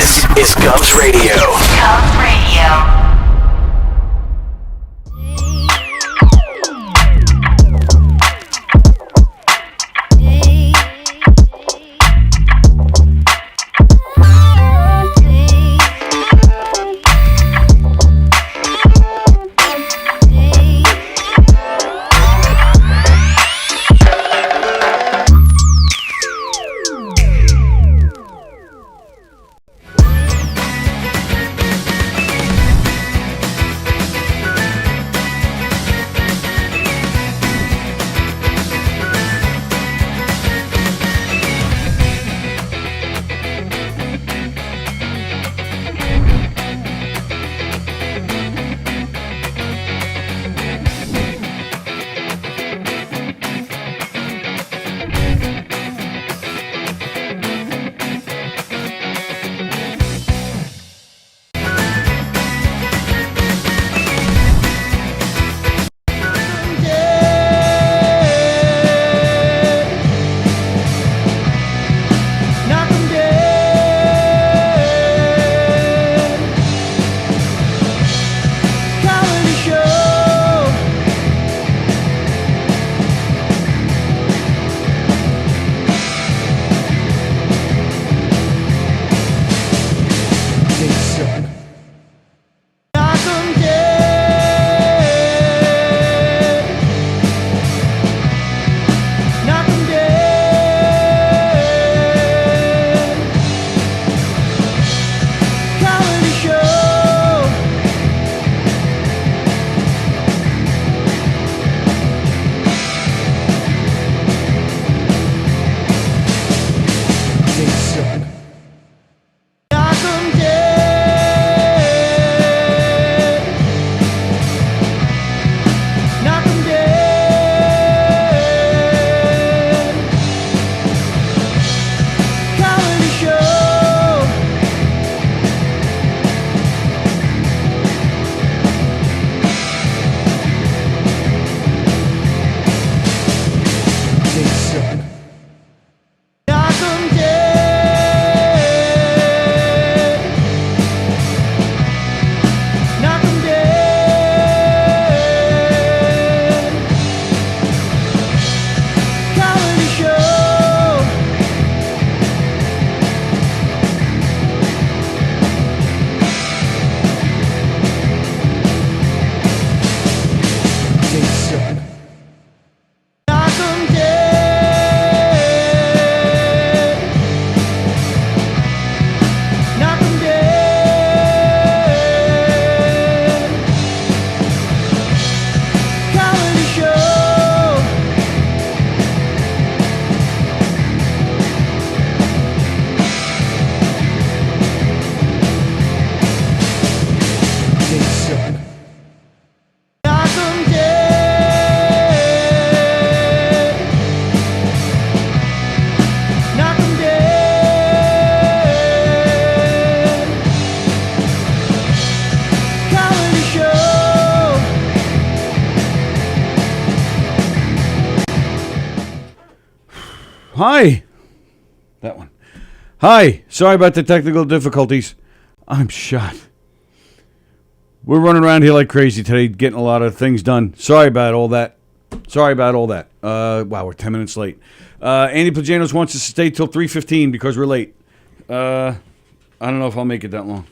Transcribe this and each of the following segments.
This is Govs Radio. Govs Radio. Hi. That one. Hi. Sorry about the technical difficulties. I'm shot. We're running around here like crazy today, getting a lot of things done. Sorry about all that. Wow, we're 10 minutes late. Andy Plajanos wants us to stay till 3:15 because we're late. I don't know if I'll make it that long.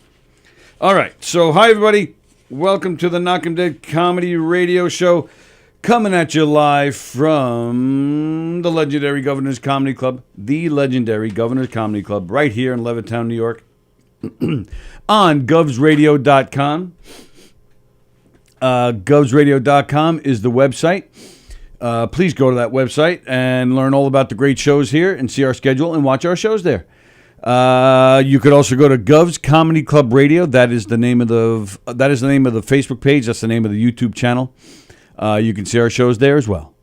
All right. So, hi, everybody. Welcome to the Knockem Dead Comedy Radio Show. Coming at you live from the legendary Governor's Comedy Club. The legendary Governor's Comedy Club right here in Levittown, New York. On govsradio.com. Govsradio.com is the website. Please go to that website and learn all about the great shows here and see our schedule and watch our shows there. You could also go to Gov's Comedy Club Radio. That is the name of the Facebook page. That's the name of the YouTube channel. You can see our shows there as well.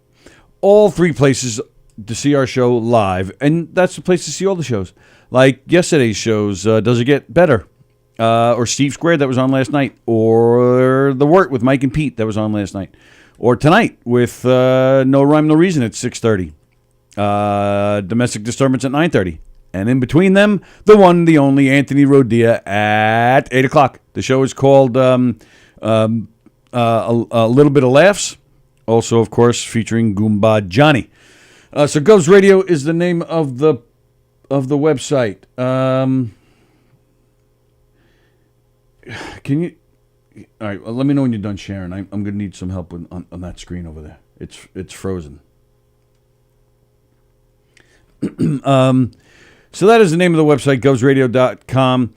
All three places to see our show live, and that's the place to see all the shows. Like yesterday's shows, Does It Get Better? Or Steve Squared that was on last night, or The Wort with Mike and Pete that was on last night, or tonight with No Rhyme No Reason at 6:30, Domestic Disturbance at 9:30. And in between them, the one, the only Anthony Rodia at 8 o'clock. The show is called A Little Bit of Laughs. Also, of course, featuring Goomba Johnny. So Govs Radio is the name of the website. Can you... All right, well, let me know when you're done sharing. I'm going to need some help on that screen over there. It's frozen. So that is the name of the website, govsradio.com.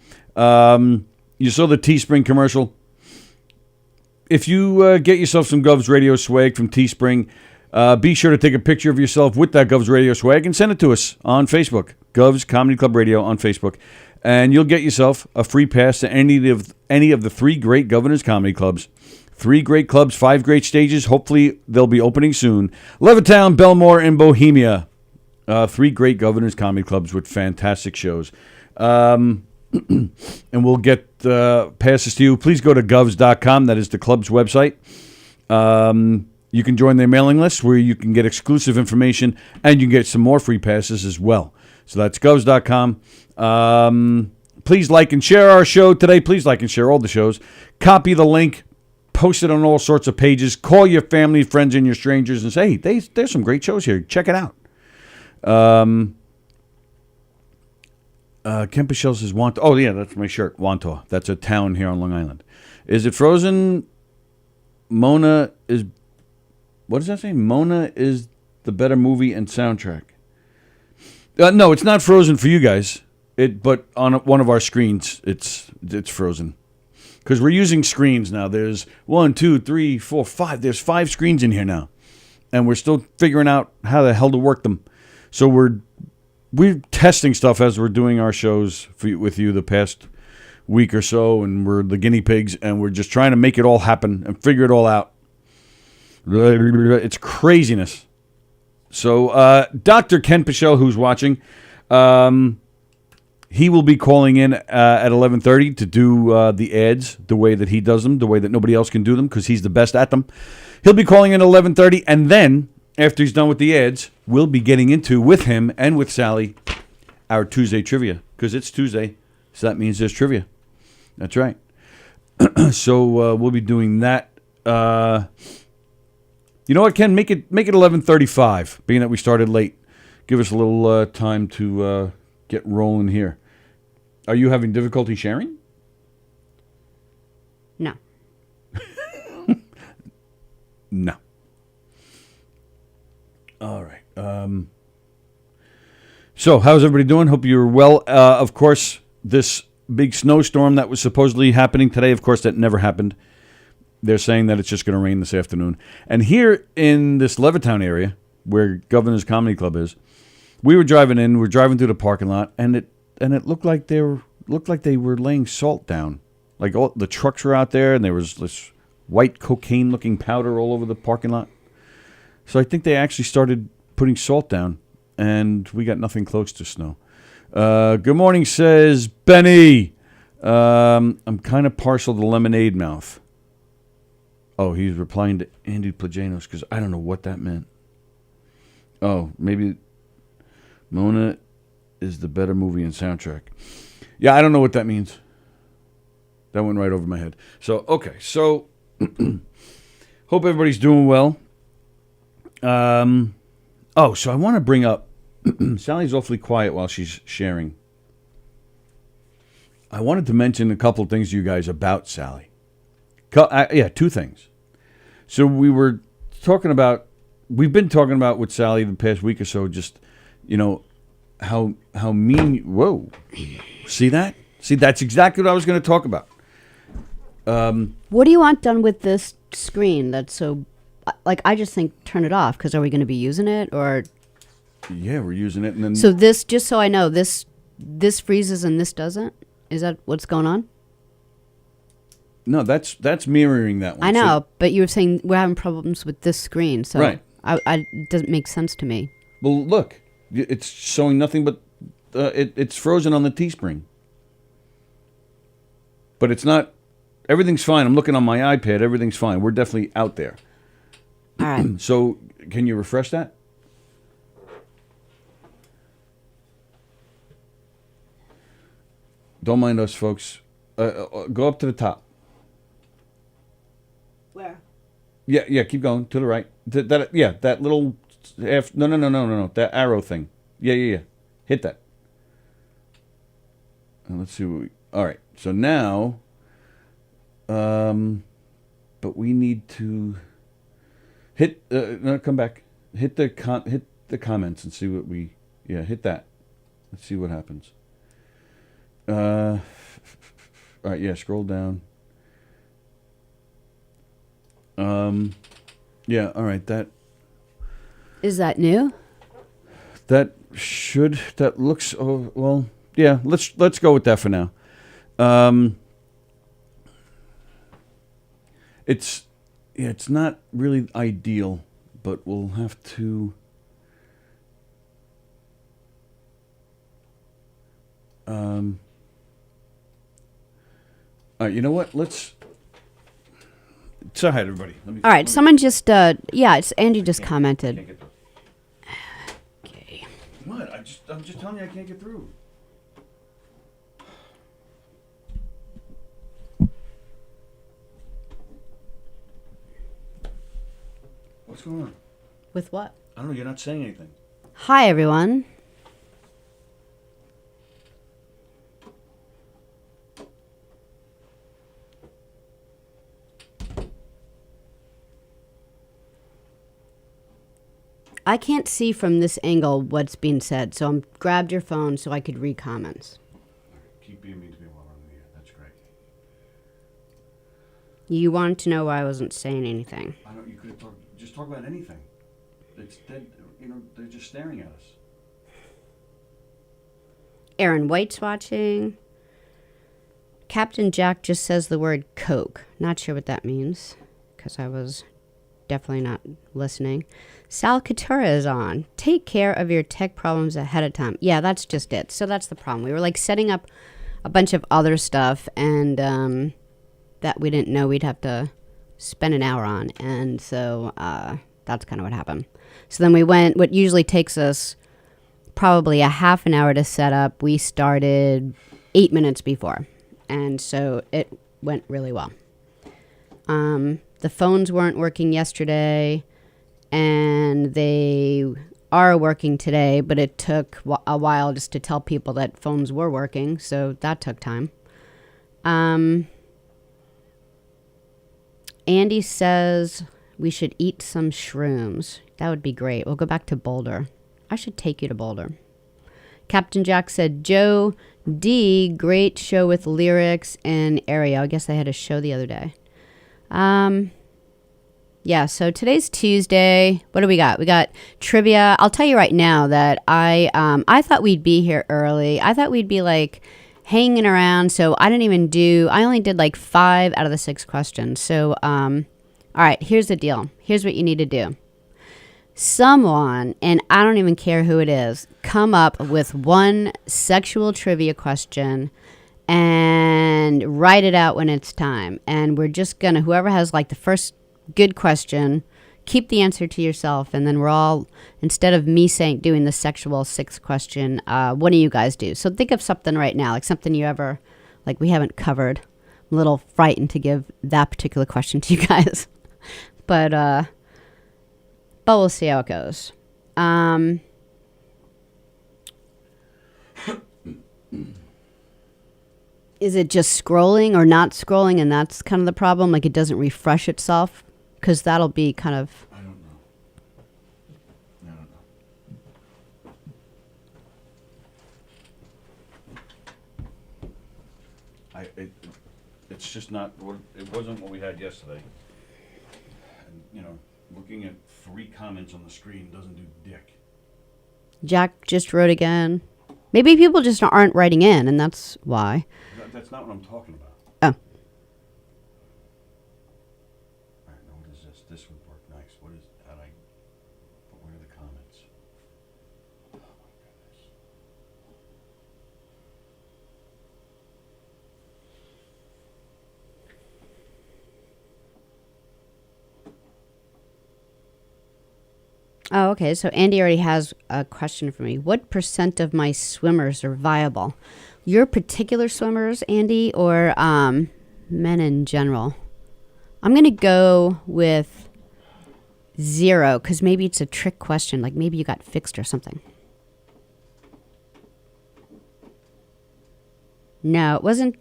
You saw the Teespring commercial. If you get yourself some Govs Radio swag from Teespring, be sure to take a picture of yourself with that Govs Radio swag and send it to us on Facebook, Govs Comedy Club Radio on Facebook. And you'll get yourself a free pass to any of the 3 great Governors Comedy Clubs. 3 great clubs, 5 great stages. Hopefully, they'll be opening soon. Levittown, Belmore, and Bohemia. 3 great Governors Comedy Clubs with fantastic shows. And we'll get passes to you. Please go to govs.com. That is the club's website. You can join their mailing list where you can get exclusive information and you can get some more free passes as well. So that's govs.com. Please like and share our show today. Please like and share all the shows. Copy the link. Post it on all sorts of pages. Call your family, friends, and your strangers and say, hey, there's some great shows here. Check it out. Kempichel says, oh, yeah, that's my shirt. Wantaw. That's a town here on Long Island. Is it frozen? Mona is... What does that say? Mona is the better movie and soundtrack. No, it's not frozen for you guys. But on one of our screens, it's frozen. Because we're using screens now. There's 1, 2, 3, 4, 5. There's 5 screens in here now. And we're still figuring out how the hell to work them. So we're testing stuff as we're doing our shows with you the past week or so. And we're the guinea pigs. And we're just trying to make it all happen and figure it all out. It's craziness. So Dr. Ken Pichel, who's watching, he will be calling in at 11:30 to do the ads the way that he does them, the way that nobody else can do them, because he's the best at them. He'll be calling in at 11:30, and then, after he's done with the ads, we'll be getting into, with him and with Sallie, our Tuesday trivia, because it's Tuesday, so that means there's trivia. That's right. So we'll be doing that. You know what, Ken? Make it 11:35, being that we started late. Give us a little time to get rolling here. Are you having difficulty sharing? No. No. All right. So, how's everybody doing? Hope you're well. Of course, this big snowstorm that was supposedly happening today, of course, that never happened. They're saying that it's just going to rain this afternoon. And here in this Levittown area, where Governor's Comedy Club is, we were driving in. We're driving through the parking lot, and it looked like they were laying salt down. Like all the trucks were out there, and there was this white cocaine-looking powder all over the parking lot. So I think they actually started putting salt down, and we got nothing close to snow. Good morning, says Benny. I'm kind of partial to lemonade mouth. Oh, he's replying to Andy Plajanos because I don't know what that meant. Oh, maybe Mona is the better movie and soundtrack. Yeah, I don't know what that means. That went right over my head. So, okay. So, hope everybody's doing well. So I want to bring up... Sallie's awfully quiet while she's sharing. I wanted to mention a couple of things to you guys about Sallie. 2 things. So we've been talking about with Sallie the past week or so, just, how mean, whoa, see that? See, that's exactly what I was going to talk about. What do you want done with this screen that's so, I just think turn it off, because are we going to be using it, or? Yeah, we're using it. And then. So this, just so I know, this freezes and this doesn't? Is that what's going on? No, that's mirroring that one. I know, but you were saying we're having problems with this screen, so right. It doesn't make sense to me. Well, look, it's showing nothing but it's frozen on the Teespring. But it's not. Everything's fine. I'm looking on my iPad. Everything's fine. We're definitely out there. All right. So, can you refresh that? Don't mind us, folks. Go up to the top. Where? Yeah. Keep going to the right. That little. No. That arrow thing. Yeah. Hit that. And let's see what we. All right. So now. But we need to hit. No, come back. Hit the comments and see what we. Yeah, hit that. Let's see what happens. All right. Yeah. Scroll down. Yeah. All right. That. Is that new? That looks. Oh well. Yeah. Let's go with that for now. It's not really ideal, but we'll have to. All right, you know what? Let's. Say hi to everybody. All right, someone just. It's Andy just commented. Okay. What? I'm just telling you I can't get through. What's going on? With what? I don't know. You're not saying anything. Hi, everyone. I can't see from this angle what's being said, so I grabbed your phone so I could read comments. Keep being mean to me while I'm here. That's great. You wanted to know why I wasn't saying anything. I know you could just talk about anything. It's dead. They're just staring at us. Aaron White's watching. Captain Jack just says the word Coke. Not sure what that means, because I was definitely not listening. Sal Katura is on. Take care of your tech problems ahead of time. Yeah, that's just it. So that's the problem. We were like setting up a bunch of other stuff, and that we didn't know we'd have to spend an hour on. And so that's kind of what happened. So then we went, what usually takes us probably a half an hour to set up, we started 8 minutes before. And so it went really well. The phones weren't working yesterday, and they are working today, but it took a while just to tell people that phones were working, so that took time. Andy says we should eat some shrooms. That would be great. We'll go back to Boulder. I should take you to Boulder. Captain Jack said, Joe D, great show with lyrics and Aereo. I guess they had a show the other day. Yeah, so today's Tuesday. What do we got? We got trivia. I'll tell you right now that I thought we'd be here early. I thought we'd be like hanging around. So I only did like 5 out of the 6 questions. So, all right, here's the deal. Here's what you need to do. Someone, and I don't even care who it is, come up with one sexual trivia question and write it out when it's time. And we're just going to, whoever has like the first good question, keep the answer to yourself. And then we're all, instead of me doing the sexual 6th question, what do you guys do? So think of something right now, like something you ever, like we haven't covered. I'm a little frightened to give that particular question to you guys. But we'll see how it goes. Is it just scrolling or not scrolling, and that's kind of the problem? Like it doesn't refresh itself? Because that'll be kind of... I don't know. It's just not... It wasn't what we had yesterday. And, looking at 3 comments on the screen doesn't do dick. Jack just wrote again. Maybe people just aren't writing in, and that's why. That's not what I'm talking about. Oh. All right, now what is this? This would work nice. What is... Where are the comments? Oh, my Oh, okay. So Andy already has a question for me. What % of my swimmers are viable? Your particular swimmers, Andy, or men in general? I'm going to go with 0 because maybe it's a trick question. Like maybe you got fixed or something. No, it wasn't.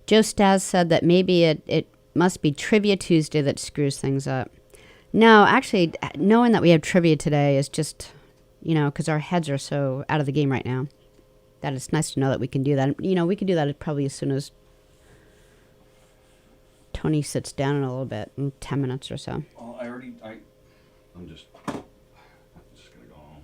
Joe Stas said that maybe it must be Trivia Tuesday that screws things up. No, actually, knowing that we have trivia today is just, because our heads are so out of the game right now, that it's nice to know that we can do that. We can do that probably as soon as Tony sits down in a little bit, in 10 minutes or so. Well, I'm just gonna go home.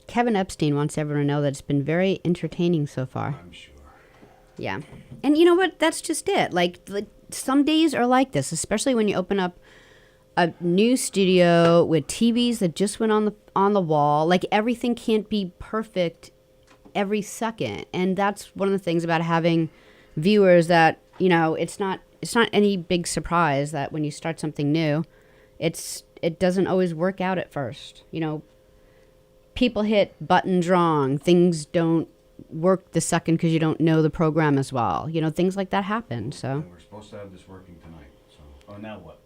Kevin Epstein wants everyone to know that it's been very entertaining so far. I'm sure. Yeah. And you know what? That's just it. Like some days are like this, especially when you open up a new studio with TVs that just went on the wall. Like everything can't be perfect every second. And that's one of the things about having viewers that, it's not any big surprise that when you start something new, it doesn't always work out at first. People hit buttons wrong. Things don't work the second because you don't know the program as well. Things like that happen. So And we're supposed to have this working tonight. So, now what?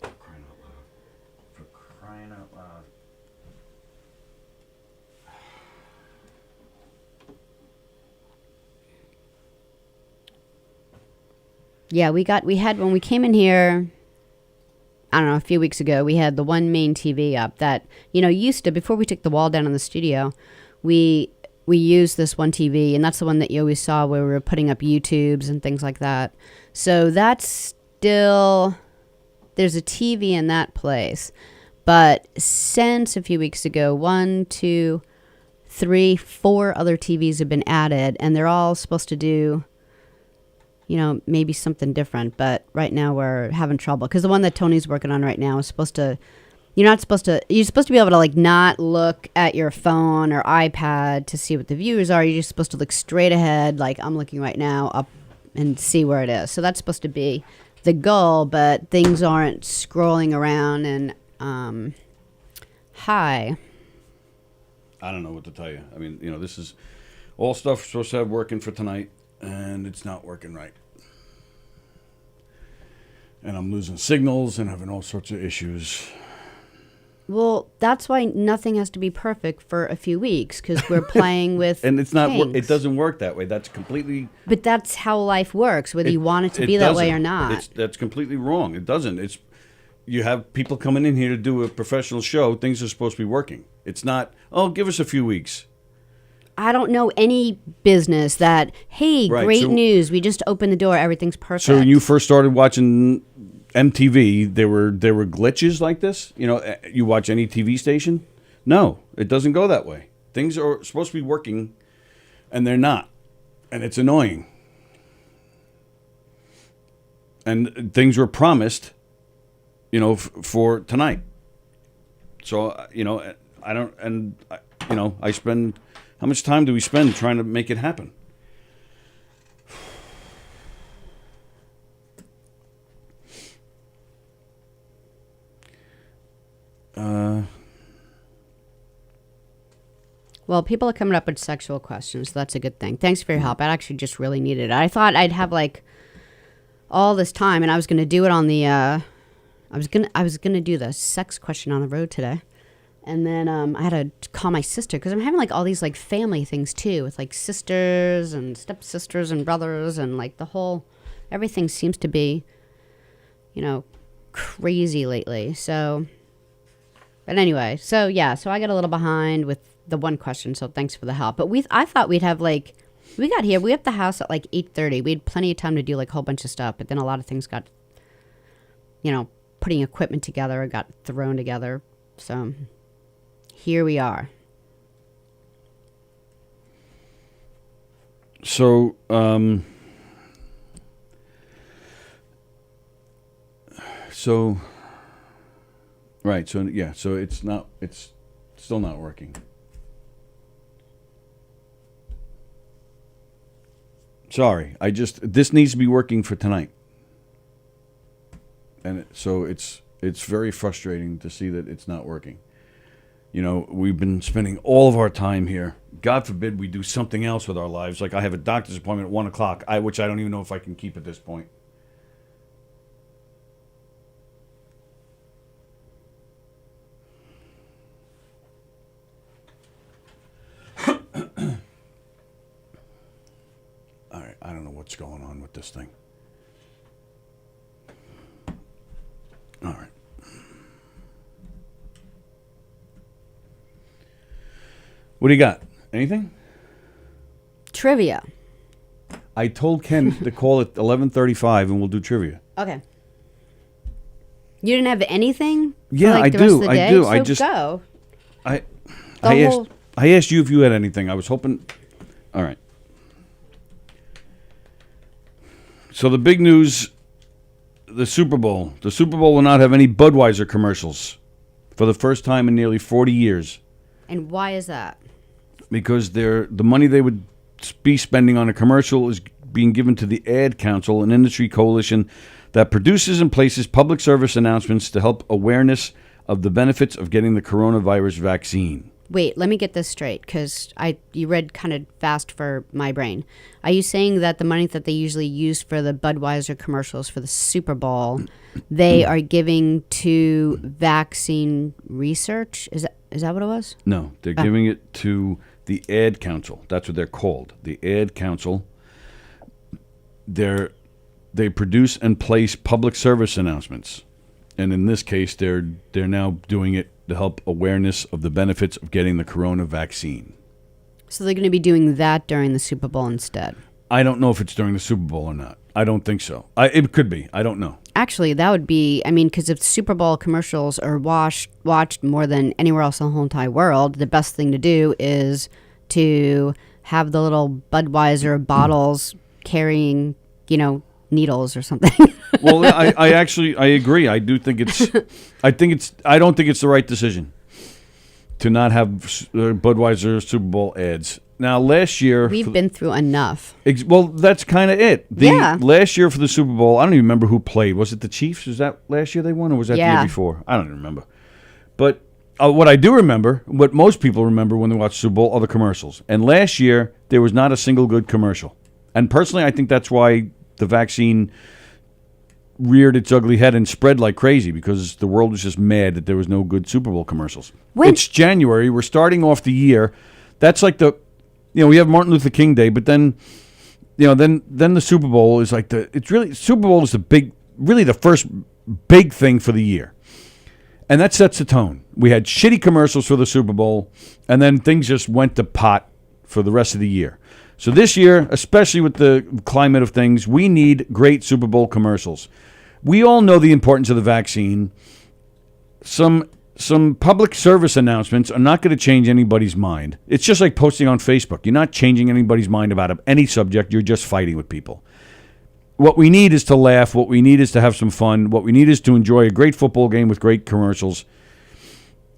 For crying out loud. For crying out loud. yeah, we had when we came in here, I don't know, a few weeks ago, we had the one main TV up that, used to, before we took the wall down in the studio, we used this one TV, and that's the one that you always saw where we were putting up YouTubes and things like that. So that's still, there's a TV in that place. But since a few weeks ago, 1, 2, 3, 4 other TVs have been added, and they're all supposed to do, maybe something different. But right now we're having trouble because the one that Tony's working on right now is supposed to, you're supposed to be able to not look at your phone or iPad to see what the views are. You're just supposed to look straight ahead, like I'm looking right now, up and see where it is. So that's supposed to be the goal, but things aren't scrolling around and hi. I don't know what to tell you. I mean, this is all stuff we're supposed to have working for tonight, and it's not working right. And I'm losing signals and having all sorts of issues. Well, that's why nothing has to be perfect for a few weeks because we're playing with and it's not. kinks. It doesn't work that way. That's completely. But that's how life works, whether you want it to be that way or not. That's completely wrong. It doesn't. You have people coming in here to do a professional show. Things are supposed to be working. It's not. Oh, give us a few weeks. I don't know any business that, hey, Right, great so- news. We just opened the door. Everything's perfect. So when you first started watching MTV, there were glitches like this. You watch any TV station? No, it doesn't go that way. Things are supposed to be working, and they're not, and it's annoying. And things were promised, for tonight. So I don't, and I spend. How much time do we spend trying to make it happen? Well, people are coming up with sexual questions, so that's a good thing. Thanks for your help. I actually just really needed it. I thought I'd have all this time, and I was going to do it on the. I was gonna do the sex question on the road today, and then I had to call my sister because I'm having all these family things too with sisters and stepsisters and brothers and the whole everything seems to be, crazy lately. So, but anyway, so I got a little behind with the one question, so thanks for the help. But I thought we'd have we got here, we left the house at 8:30. We had plenty of time to do a whole bunch of stuff, but then a lot of things got, putting equipment together got thrown together. So here we are. So, right. So, yeah. So it's still not working. Sorry. This needs to be working for tonight. And so it's very frustrating to see that it's not working. You know, we've been spending all of our time here. God forbid we do something else with our lives. Like I have a doctor's appointment at 1 o'clock, which I don't even know if I can keep at this point. All right, I don't know what's going on with this thing. All right. What do you got? Anything? Trivia. I told Ken to call at 11:35 and we'll do trivia. Okay. You didn't have anything? Yeah, for, I the rest do. of the I day? do. So I just go. I asked you if you had anything. I was hoping. All right. So the big news, the Super Bowl. The Super Bowl will not have any Budweiser commercials for the first time in nearly 40 years. And why is that? Because the money they would be spending on a commercial is being given to the Ad Council, an industry coalition that produces and places public service announcements to help awareness of the benefits of getting the coronavirus vaccine. Wait, let me get this straight, because you read kind of fast for my brain. Are you saying that the money that they usually use for the Budweiser commercials for the Super Bowl, they are giving to vaccine research? Is that what it was? No, they're giving it to the Ad Council. That's what they're called. The Ad Council. They produce and place public service announcements. And in this case, they're now doing it to help awareness of the benefits of getting the corona vaccine. So they're going to be doing that during the Super Bowl instead? I don't know if it's during the Super Bowl or not. I don't think so. It could be. I don't know. Actually, that would be, I mean, because if Super Bowl commercials are watched more than anywhere else in the whole entire world, the best thing to do is to have the little Budweiser bottles carrying, needles or something. Well, I agree. I do think I don't think it's the right decision to not have Budweiser Super Bowl ads. Now, last year... We've been through enough. Well, that's kind of it. Yeah. Last year for the Super Bowl, I don't even remember who played. Was it the Chiefs? Was that last year they won, or was that the year before? I don't even remember. But what I do remember, what most people remember when they watch Super Bowl, are the commercials. And last year, there was not a single good commercial. And personally, I think that's why the vaccine reared its ugly head and spread like crazy, because the world was just mad that there was no good Super Bowl commercials. It's January. We're starting off the year. That's like we have Martin Luther King Day, but then, then the Super Bowl is like Super Bowl is the first big thing for the year. And that sets the tone. We had shitty commercials for the Super Bowl, and then things just went to pot for the rest of the year. So this year, especially with the climate of things, we need great Super Bowl commercials. We all know the importance of the vaccine. Some public service announcements are not going to change anybody's mind. It's just like posting on Facebook. You're not changing anybody's mind about any subject. You're just fighting with people. What we need is to laugh. What we need is to have some fun. What we need is to enjoy a great football game with great commercials,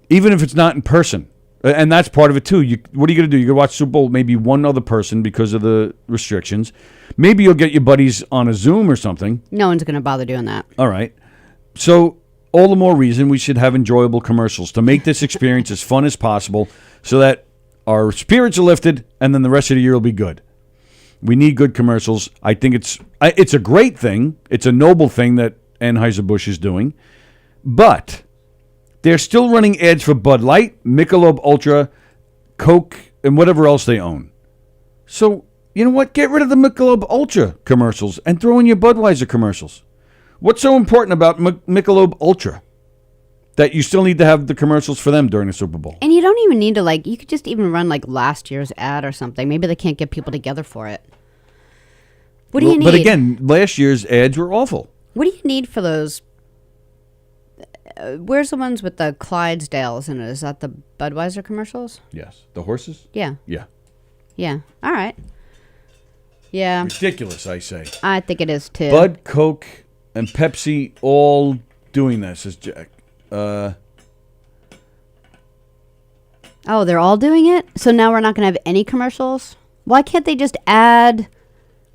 even if it's not in person. And that's part of it, too. What are you going to do? You're going to watch Super Bowl with maybe one other person because of the restrictions. Maybe you'll get your buddies on a Zoom or something. No one's going to bother doing that. All right. So all the more reason we should have enjoyable commercials to make this experience as fun as possible so that our spirits are lifted and then the rest of the year will be good. We need good commercials. I think it's a great thing. It's a noble thing that Anheuser-Busch is doing. But they're still running ads for Bud Light, Michelob Ultra, Coke, and whatever else they own. So, you know what? Get rid of the Michelob Ultra commercials and throw in your Budweiser commercials. What's so important about Michelob Ultra that you still need to have the commercials for them during the Super Bowl? And you don't even need to, you could just even run, last year's ad or something. Maybe they can't get people together for it. What do you need? But again, last year's ads were awful. What do you need for those? Where's the ones with the Clydesdales in it? Is that the Budweiser commercials? Yes. The horses? Yeah. Yeah. Yeah. All right. Yeah. Ridiculous, I say. I think it is, too. Bud, Coke, and Pepsi all doing this, says Jack. Oh, they're all doing it? So now we're not going to have any commercials? Why can't they just add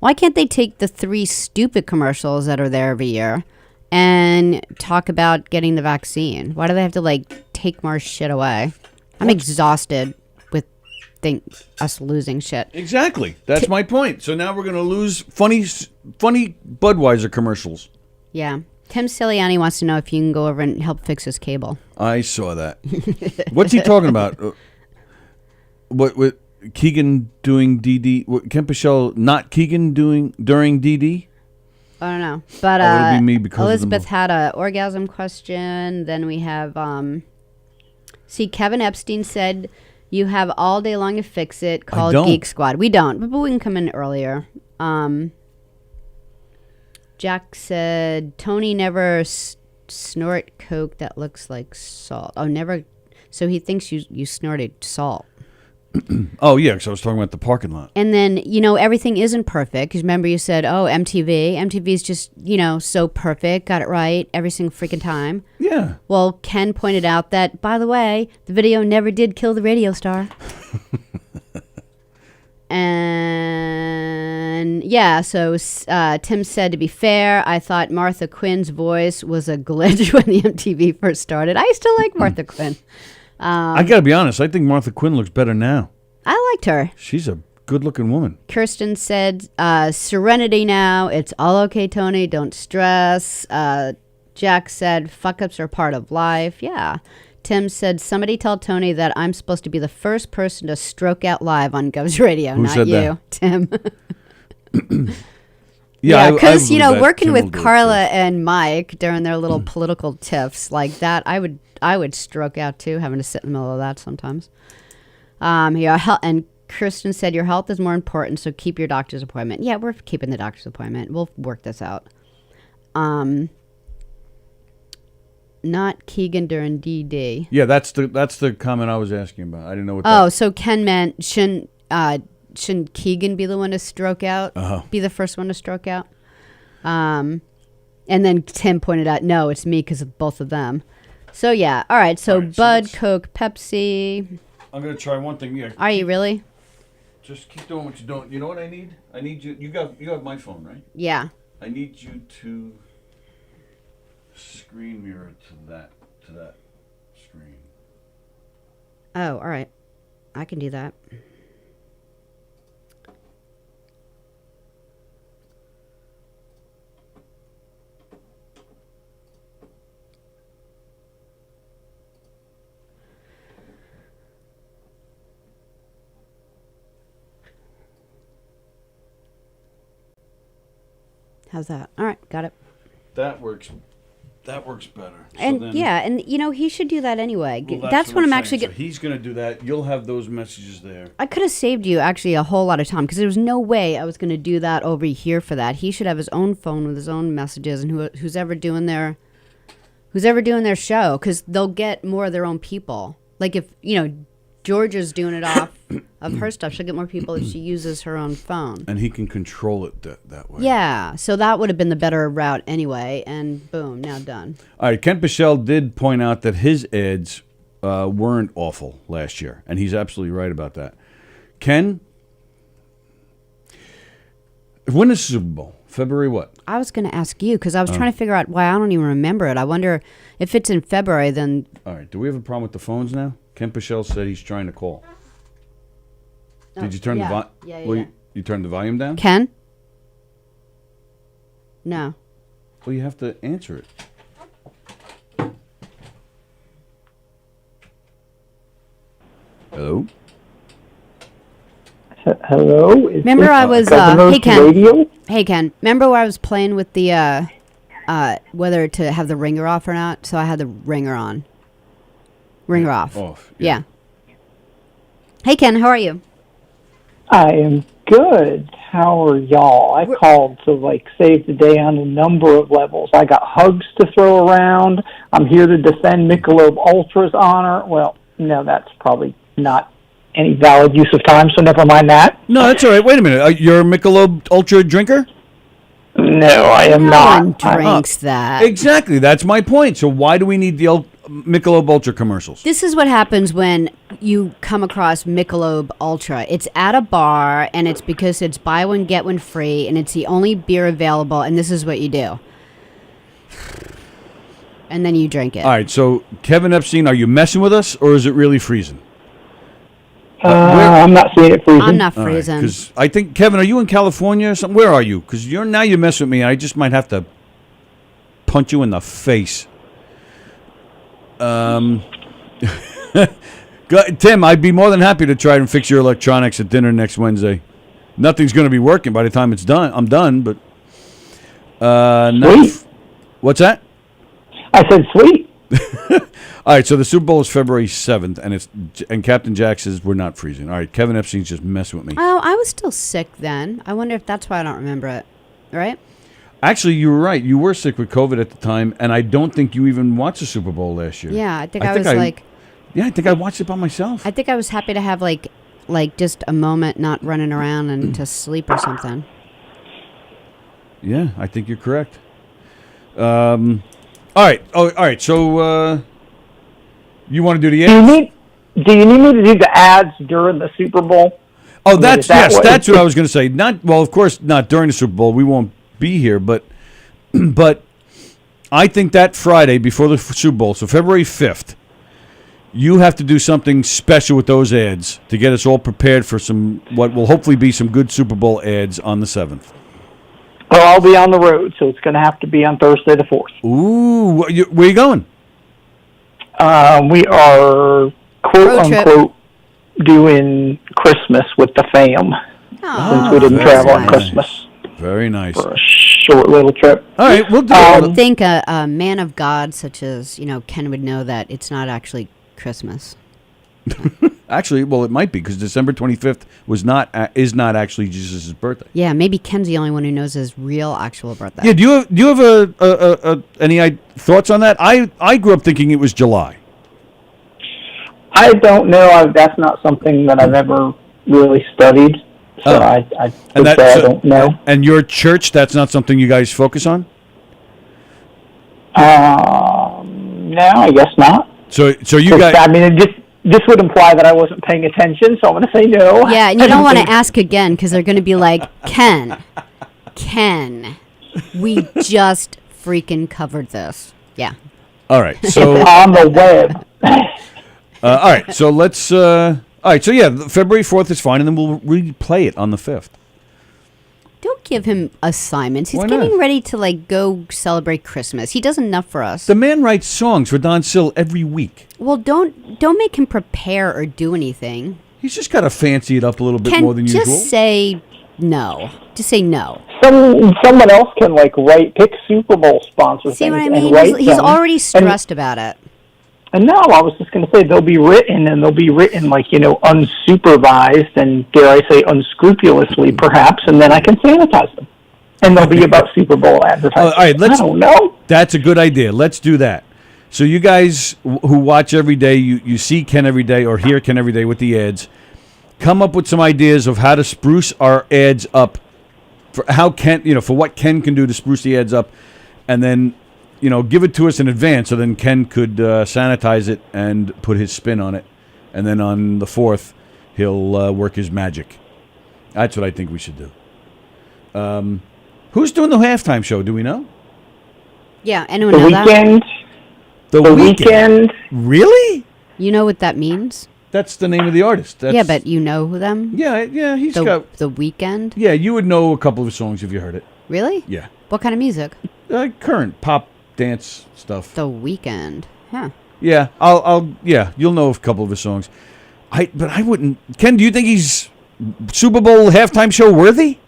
Why can't they take the 3 stupid commercials that are there every year and talk about getting the vaccine? Why do they have to like take more shit away? I'm exhausted with us losing shit. Exactly. That's my point. So now we're going to lose funny Budweiser commercials. Yeah. Tim Siliani wants to know if you can go over and help fix his cable. I saw that. What's he talking about? What with Keegan doing DD? Ken Pichelle not Keegan doing during DD? I don't know. But it'd be me because Elizabeth had a orgasm question. Then we have see, Kevin Epstein said you have all day long to fix it. Call Geek Squad. We don't, but we can come in earlier. Jack said Tony never snort coke that looks like salt. Oh, never. So he thinks you snorted salt. Oh, yeah, because I was talking about the parking lot. And then, everything isn't perfect. Because remember you said, MTV. MTV's just, so perfect. Got it right every single freaking time. Yeah. Well, Ken pointed out that, by the way, the video never did kill the radio star. And, yeah, so Tim said, to be fair, I thought Martha Quinn's voice was a glitch when the MTV first started. I still like Martha Quinn. I got to be honest. I think Martha Quinn looks better now. I liked her. She's a good-looking woman. Kirsten said, serenity now. It's all okay, Tony. Don't stress. Jack said, fuck-ups are part of life. Yeah. Tim said, somebody tell Tony that I'm supposed to be the first person to stroke out live on Gov's Radio. Who not said you, that? Tim. Yeah, because, working with Carla and Mike during their little political tiffs like that, I would stroke out too, having to sit in the middle of that sometimes. And Kristen said, your health is more important, so keep your doctor's appointment. Yeah, we're keeping the doctor's appointment. We'll work this out. Not Keegan during DD. Yeah, that's the comment I was asking about. I didn't know what so Ken meant shouldn't Keegan be the one to stroke out? Be the first one to stroke out? And then Tim pointed out, no, it's me because of both of them. So, yeah. All right. So, Bud, Coke, Pepsi. I'm going to try one thing. Yeah. Are you really? Just keep doing what you're doing. You know what I need? I need you. You have my phone, right? Yeah. I need you to screen mirror to that screen. Oh, all right. I can do that. How's that? All right, got it. That works better. And he should do that anyway. Well, that's what I'm actually. So he's going to do that. You'll have those messages there. I could have saved you actually a whole lot of time because there was no way I was going to do that over here for that. He should have his own phone with his own messages and who's ever doing their show because they'll get more of their own people. Like if Georgia's doing it off of her stuff, she'll get more people if she uses her own phone. And he can control it that way. Yeah, so that would have been the better route anyway, and boom, now done. All right, Ken Pichelle did point out that his ads weren't awful last year, and he's absolutely right about that. Ken, when is Super Bowl? February what? I was going to ask you because I was trying to figure out why I don't even remember it. I wonder if it's in February then. All right, do we have a problem with the phones now? Ken Pichelle said he's trying to call. Did you turn the volume? Yeah. You turned the volume down? Ken? No. Well, you have to answer it. Hello? Hello? Remember I was, hey Ken. Radio? Hey Ken, remember where I was playing with the, whether to have the ringer off or not? So I had the ringer on. Ringer off. Off. Yeah. Hey Ken, how are you? I am good. How are y'all? I called to save the day on a number of levels. I got hugs to throw around. I'm here to defend Michelob Ultra's honor. Well, no, that's probably not any valid use of time, so never mind that. No, that's all right. Wait a minute. You're a Michelob Ultra drinker? No, I am not. No one drinks that. Exactly. That's my point. So why do we need the Michelob Ultra commercials. This is what happens when you come across Michelob Ultra. It's at a bar, and it's because it's buy one, get one free, and it's the only beer available, and this is what you do. And then you drink it. All right, so Kevin Epstein, are you messing with us, or is it really freezing? I'm not seeing it freezing. I'm not freezing. Because I think, Kevin, are you in California or something? Where are you? Because you're messing with me. I just might have to punch you in the face. Tim, I'd be more than happy to try and fix your electronics at dinner next Wednesday. Nothing's going to be working by the time it's done. I'm done, but Sweet. What's that? I said sweet. All right, so the Super Bowl is February 7th, and Captain Jack says we're not freezing. All right, Kevin Epstein's just messing with me. Oh, I was still sick then. I wonder if that's why I don't remember it. Right? Actually, you were right. You were sick with COVID at the time, and I don't think you even watched the Super Bowl last year. Yeah, I think I was watched it by myself. I think I was happy to have like just a moment not running around and to sleep or something. Yeah, I think you're correct. All right. Oh, all right. So, you want to do the ads? Do you need me to do the ads during the Super Bowl? Oh, that's what I was going to say. Of course, not during the Super Bowl. We won't be here, but I think that Friday before the Super Bowl, so February 5th, you have to do something special with those ads to get us all prepared for what will hopefully be some good Super Bowl ads on the 7th. Well, I'll be on the road, so it's going to have to be on Thursday the 4th. Ooh, where are you going? We are, quote-unquote, doing Christmas with the fam, since we didn't travel on Christmas. Very nice. For a short little trip. All right, we'll do I it. would think a man of God such as, Ken would know that it's not actually Christmas. Actually, well, it might be because December 25th is not actually Jesus' birthday. Yeah, maybe Ken's the only one who knows his real actual birthday. Yeah, do you have any thoughts on that? I grew up thinking it was July. I don't know. That's not something that I've ever really studied, so I don't know. And your church, that's not something you guys focus on? No, I guess not. So you guys... I mean, this would imply that I wasn't paying attention, so I'm going to say no. Yeah, and you don't want to ask again because they're going to be like, Ken, we just freaking covered this. Yeah. All right, so... on the web. all right, so let's... all right, so yeah, February 4th is fine, and then we'll replay it on the 5th. Don't give him assignments. He's Why getting not? ready to go celebrate Christmas. He does enough for us. The man writes songs for Don Sill every week. Well, don't make him prepare or do anything. He's just got to fancy it up a little bit Ken, more than usual. just say no. Just say no. Someone else can pick Super Bowl sponsors. See what I and mean? write He's them. already stressed about it. And no, I was just going to say they'll be written unsupervised and, dare I say, unscrupulously perhaps, and then I can sanitize them. And they'll be about Super Bowl advertising. All right, I don't know. That's a good idea. Let's do that. So you guys who watch every day, you see Ken every day or hear Ken every day with the ads, come up with some ideas of how to spruce our ads up, for what Ken can do to spruce the ads up, and then give it to us in advance so then Ken could sanitize it and put his spin on it. And then on the 4th, he'll work his magic. That's what I think we should do. Who's doing the halftime show? Do we know? Yeah, anyone The know that? Weekend. The Weekend. Really? You know what that means? That's the name of the artist. Yeah, but you know who them? Yeah, he's got... The Weekend? Yeah, you would know a couple of his songs if you heard it. Really? Yeah. What kind of music? Current pop dance stuff. The Weekend. Huh. Yeah, you'll know a couple of his songs. But I wouldn't... Ken, do you think he's Super Bowl halftime show worthy?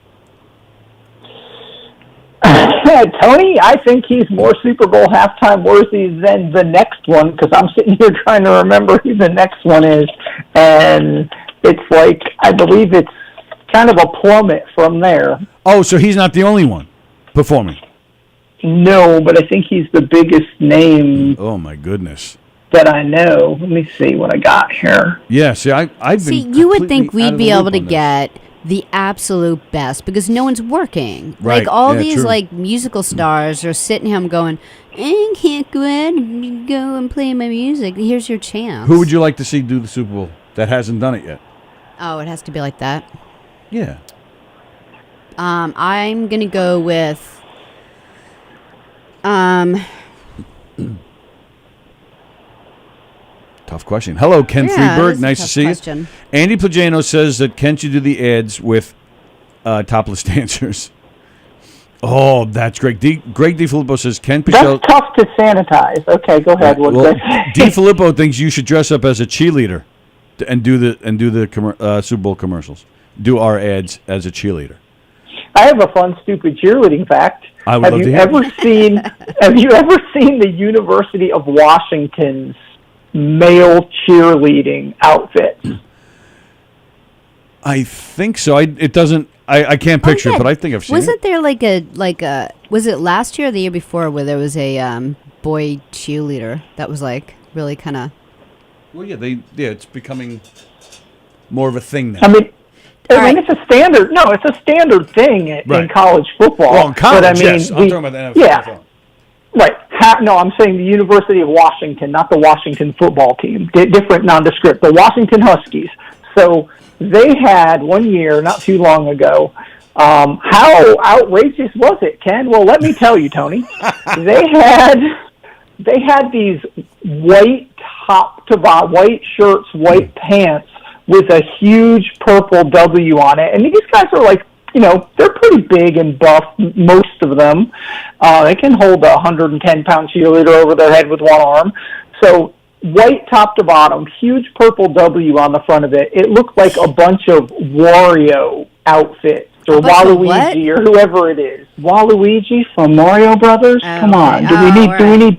Tony, I think he's more Super Bowl halftime worthy than the next one, because I'm sitting here trying to remember who the next one is, and it's I believe it's kind of a plummet from there. Oh, so he's not the only one performing? No, but I think he's the biggest name. Oh, my goodness. That I know. Let me see what I got here. Yeah, see, I've been... See, you would think we'd be able to get the absolute best because no one's working. Right. Like all Yeah, these true. like musical stars are sitting home going, I can't go out and go and play my music. Here's your chance. Who would you like to see do the Super Bowl that hasn't done it yet? Oh, it has to be like that. Yeah. I'm gonna go with Tough question. Hello, Ken Yeah, Freeberg. that's a Nice to tough see question. you. Andy Plagano says that Ken should do the ads with topless dancers. Oh, that's great. Greg DiFilippo says Ken Pichel. That's tough to sanitize. Okay, go ahead. What Well, did I say? DiFilippo thinks you should dress up as a cheerleader and do the Super Bowl commercials. Do our ads as a cheerleader. I have a fun, stupid cheerleading fact. I would Have love to you hear it. ever seen? Have you ever seen the University of Washington's male cheerleading outfit? I think so. It doesn't. I can't picture Oh, yeah. it, but I think I've seen Wasn't it. there like a was it last year or the year before where there was a boy cheerleader that was like really kind of Well, yeah, it's becoming more of a thing now. I mean, Right. it's a standard. No, it's a standard thing in Right. college football. Well, in college, but I mean, yes. I'm talking about the NFL. Yeah, right. No, I'm saying the University of Washington, not the Washington football team. Different, nondescript. The Washington Huskies. So they had one year, not too long ago. How outrageous was it, Ken? Well, let me tell you, Tony. They had these white top to bottom, white shirts, white pants with a huge purple W on it. And these guys are like, they're pretty big and buff, most of them. They can hold a 110-pound cheerleader over their head with one arm. So white top to bottom, huge purple W on the front of it. It looked like a bunch of Wario outfits or bunch of Waluigi or whoever it is. Waluigi from Mario Brothers? Oh, Come on. okay. Do we need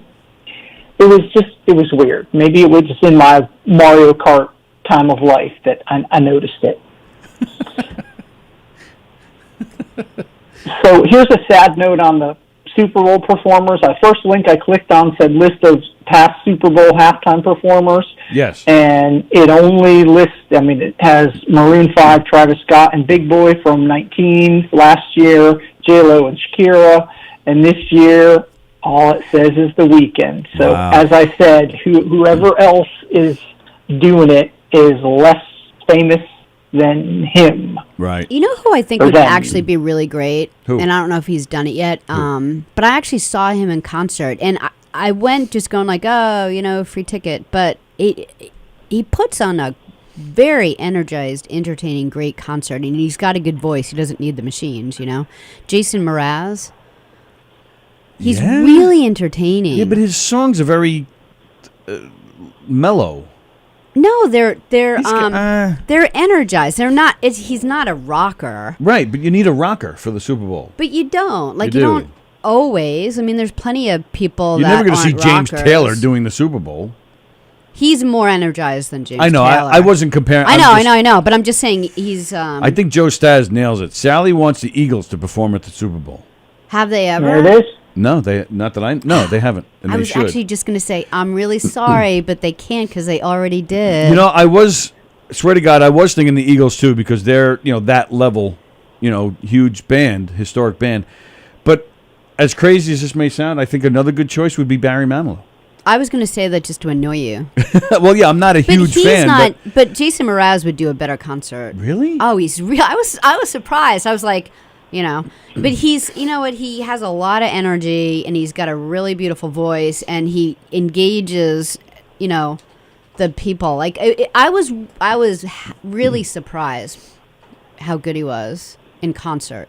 it was weird. Maybe it was just in my Mario Kart time of life that I noticed it. So here's a sad note on the Super Bowl performers. The first link I clicked on said list of past Super Bowl halftime performers. Yes. And it only lists, it has Maroon 5, Travis Scott, and Big Boy from 19 last year, J-Lo and Shakira. And this year, all it says is The Weeknd. So, Wow. as I said, whoever else is doing it is less famous than him. Right. You know who I think Or would them. actually be really great? Who? And I don't know if he's done it yet. But I actually saw him in concert, and I went just going like, oh, free ticket. But he puts on a very energized, entertaining, great concert, and he's got a good voice. He doesn't need the machines, Jason Mraz. He's Yeah. really entertaining. Yeah, but his songs are very mellow. No, they're energized. They're not. He's not a rocker. Right, but you need a rocker for the Super Bowl. But you don't. Like, You you do. don't always. I mean, there's plenty of people You're that never going to see aren't James rockers. Taylor doing the Super Bowl. He's more energized than James I know. Taylor. I wasn't comparing. I know. But I'm just saying he's. I think Joe Staz nails it. Sallie wants the Eagles to perform at the Super Bowl. Have they ever? There it is. No, they haven't, and I they was should. actually just going to say I'm really sorry, but they can't because they already did. Swear to God, I was thinking the Eagles too because they're that level, huge band, historic band. But as crazy as this may sound, I think another good choice would be Barry Manilow. I was going to say that just to annoy you. Well, yeah, I'm not a But huge he's fan. not. But Jason Mraz would do a better concert. Really? Oh, he's real. I was surprised. I was like, but he's, he has a lot of energy and he's got a really beautiful voice and he engages, the people. Like I was really surprised how good he was in concert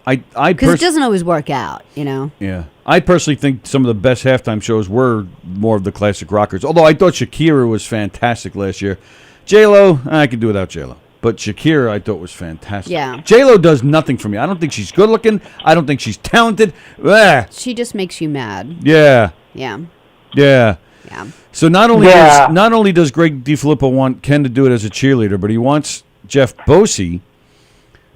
I because it doesn't always work out, Yeah, I personally think some of the best halftime shows were more of the classic rockers. Although I thought Shakira was fantastic last year. J-Lo, I could do without J-Lo. But Shakira, I thought was fantastic. Yeah. J-Lo does nothing for me. I don't think she's good looking. I don't think she's talented. She just makes you mad. Yeah. Yeah. Yeah. Yeah. So not only Yeah. does Greg DiFilippo want Ken to do it as a cheerleader, but he wants Jeff Bosey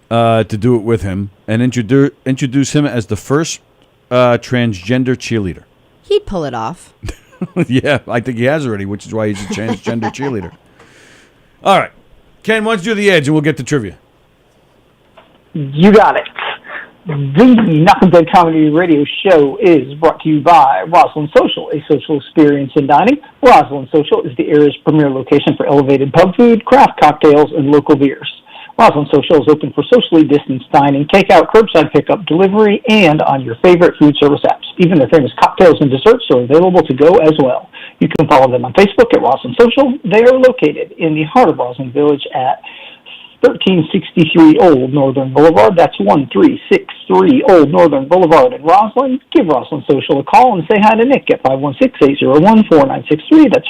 to do it with him and introduce him as the first transgender cheerleader. He'd pull it off. Yeah, I think he has already, which is why he's a transgender cheerleader. All right. Ken, why don't you do the edge and we'll get to trivia. You got it. The Knockem Dead Comedy Radio Show is brought to you by Roslyn Social, a social experience in dining. Roslyn Social is the area's premier location for elevated pub food, craft cocktails, and local beers. Roslyn Social is open for socially distanced dining, takeout, curbside pickup, delivery, and on your favorite food service apps. Even their famous cocktails and desserts are available to go as well. You can follow them on Facebook at Roslyn Social. They are located in the heart of Roslyn Village at 1363 Old Northern Boulevard. That's 1363 Old Northern Boulevard in Roslyn. Give Roslyn Social a call and say hi to Nick at 516-801-4963. That's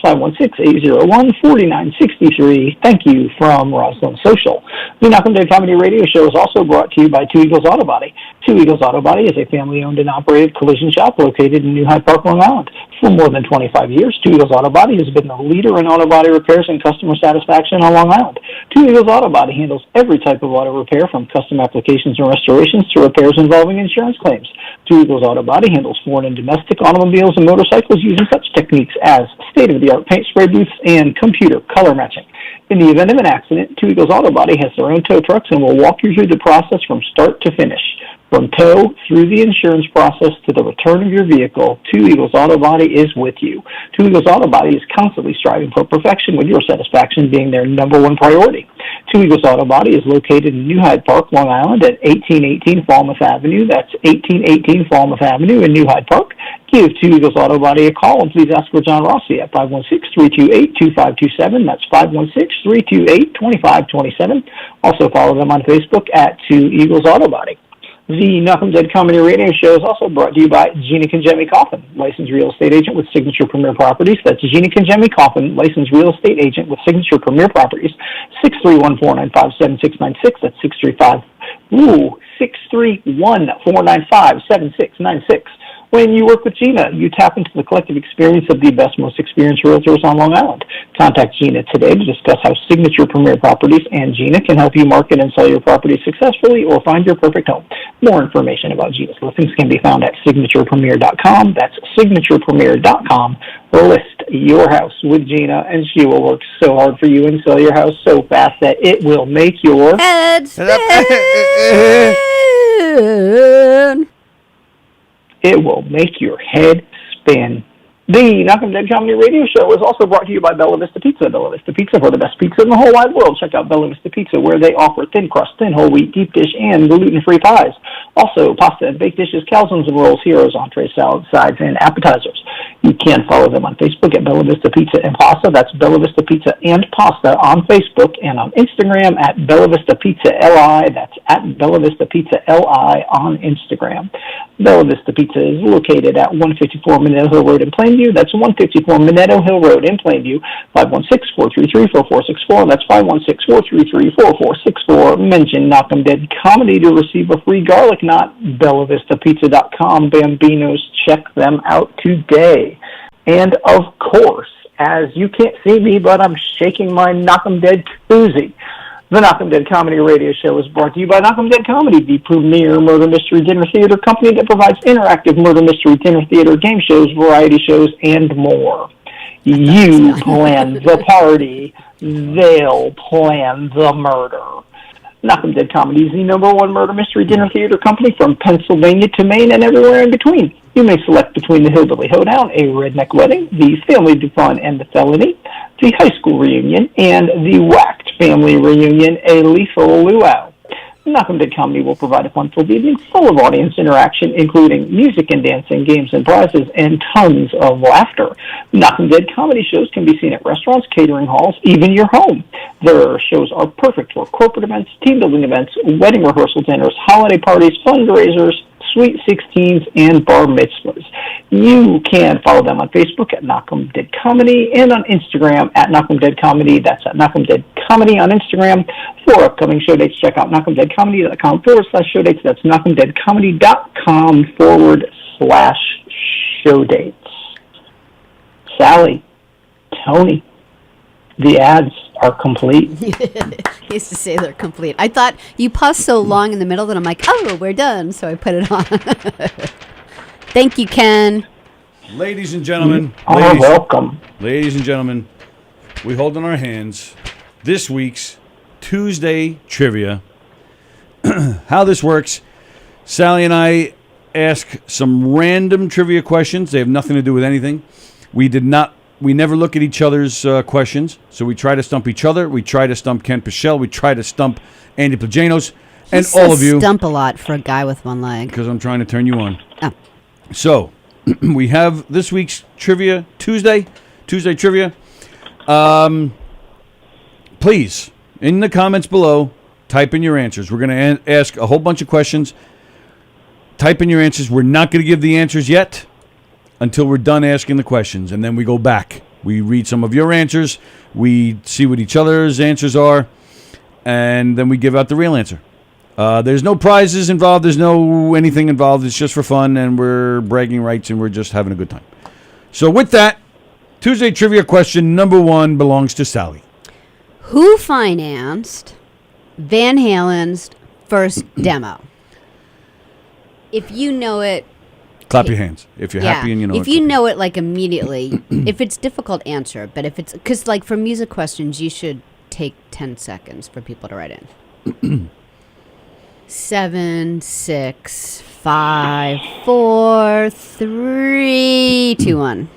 516-801-4963. Thank you from Roslyn Social. The Knockem Dead Comedy Radio Show is also brought to you by Two Eagles Auto Body. Two Eagles Auto Body is a family-owned and operated collision shop located in New Hyde Park, Long Island. For more than 25 years, Two Eagles Auto Body has been the leader in auto body repairs and customer satisfaction on Long Island. Two Eagles Auto Body handles every type of auto repair, from custom applications and restorations to repairs involving insurance claims. Two Eagles Auto Body handles foreign and domestic automobiles and motorcycles using such techniques as state-of-the-art paint spray booths and computer color matching. In the event of an accident, Two Eagles Auto Body has their own tow trucks and will walk you through the process from start to finish. From tow through the insurance process to the return of your vehicle, Two Eagles Auto Body is with you. Two Eagles Auto Body is constantly striving for perfection, with your satisfaction being their number one priority. Two Eagles Auto Body is located in New Hyde Park, Long Island at 1818 Falmouth Avenue. That's 1818 Falmouth Avenue in New Hyde Park. Give Two Eagles Auto Body a call and please ask for John Rossi at 516-328-2527. That's 516-328-2527. Also follow them on Facebook at Two Eagles Auto Body. The Knockem Dead Comedy Radio Show is also brought to you by Gina Conjemi Coffin, licensed real estate agent with Signature Premier Properties. That's Gina Conjemi Coffin, licensed real estate agent with Signature Premier Properties. 631-495-7696. That's 631-495-7696. When you work with Gina, you tap into the collective experience of the best, most experienced realtors on Long Island. Contact Gina today to discuss how Signature Premier Properties and Gina can help you market and sell your property successfully or find your perfect home. More information about Gina's listings can be found at signaturepremier.com. That's signaturepremier.com. List your house with Gina, and she will work so hard for you and sell your house so fast that it will make your head spin. It will make your head spin. The Knockem Dead Comedy Radio Show is also brought to you by Bella Vista Pizza. Bella Vista Pizza, for the best pizza in the whole wide world. Check out Bella Vista Pizza, where they offer thin crust, thin whole wheat, deep dish, and gluten-free pies. Also, pasta and baked dishes, calzones and rolls, heroes, entrees, salads, sides, and appetizers. You can follow them on Facebook at Bella Vista Pizza and Pasta. That's Bella Vista Pizza and Pasta on Facebook, and on Instagram at Bella Vista Pizza LI. That's at Bella Vista Pizza LI on Instagram. Bella Vista Pizza is located at 154 Manilow Hill Road in Plainview. That's 154 Manilow Hill Road in Plainview. 516-433-4464. That's 516-433-4464. Mention Knockem Dead Comedy to receive a free garlic knot. BellaVistaPizza.com. Bambinos, check them out today. And of course, as you can't see me, but I'm shaking my Knockem Dead koozie. The Knockem Dead Comedy Radio Show is brought to you by Knockem Dead Comedy, the premier murder mystery dinner theater company that provides interactive murder mystery dinner theater game shows, variety shows, and more. You plan the party, they'll plan the murder. Knockem Dead Comedy is the #1 murder mystery dinner theater company from Pennsylvania to Maine and everywhere in between. You may select between the Hillbilly Hoedown, a redneck wedding, the Family Fun and the Felony, the high school reunion, and the whacked family reunion, a lethal luau. Knockem Dead Comedy will provide a fun-filled evening full of audience interaction, including music and dancing, games and prizes, and tons of laughter. Knockem Dead Comedy shows can be seen at restaurants, catering halls, even your home. Their shows are perfect for corporate events, team-building events, wedding rehearsal dinners, holiday parties, fundraisers, Sweet 16s, and bar mitzvahs. You can follow them on Facebook at Knockem Dead Comedy and on Instagram at Knockem Dead Comedy. That's at Knockem Dead Comedy on Instagram. For upcoming show dates, check out KnockemDeadComedy.com/show dates. That's KnockemDeadComedy.com/show dates. Sallie, Tony, the ads are complete. He used to say they're complete. I thought you paused so long in the middle that I'm like, oh, we're done. So I put it on. Thank you, Ken. Ladies and gentlemen. Welcome. Ladies and gentlemen, we hold in our hands this week's Tuesday trivia. how this works, Sallie and I ask some random trivia questions. They have nothing to do with anything. We never look at each other's questions, so we try to stump each other. We try to stump Ken Pichelle. We try to stump Andy Plagianos. And all of you. Stump a lot for a guy with one leg. Because I'm trying to turn you on. Oh. So, we have this week's trivia, Tuesday trivia. Please, in the comments below, type in your answers. We're going to ask a whole bunch of questions. Type in your answers. We're not going to give the answers yet until we're done asking the questions. And then we go back. We read some of your answers. We see what each other's answers are. And then we give out the real answer. There's no prizes involved. There's no anything involved. It's just for fun. And we're bragging rights. And we're just having a good time. So with that, Tuesday trivia question number 1 belongs to Sallie. Who financed Van Halen's first demo? If you know it, clap your hands if you're happy and you know it. If you know it, like, immediately, if it's difficult, answer. But if it's, because, like, for music questions, you should take 10 seconds for people to write in. 7, 6, 5, 4, 3, 2, 1.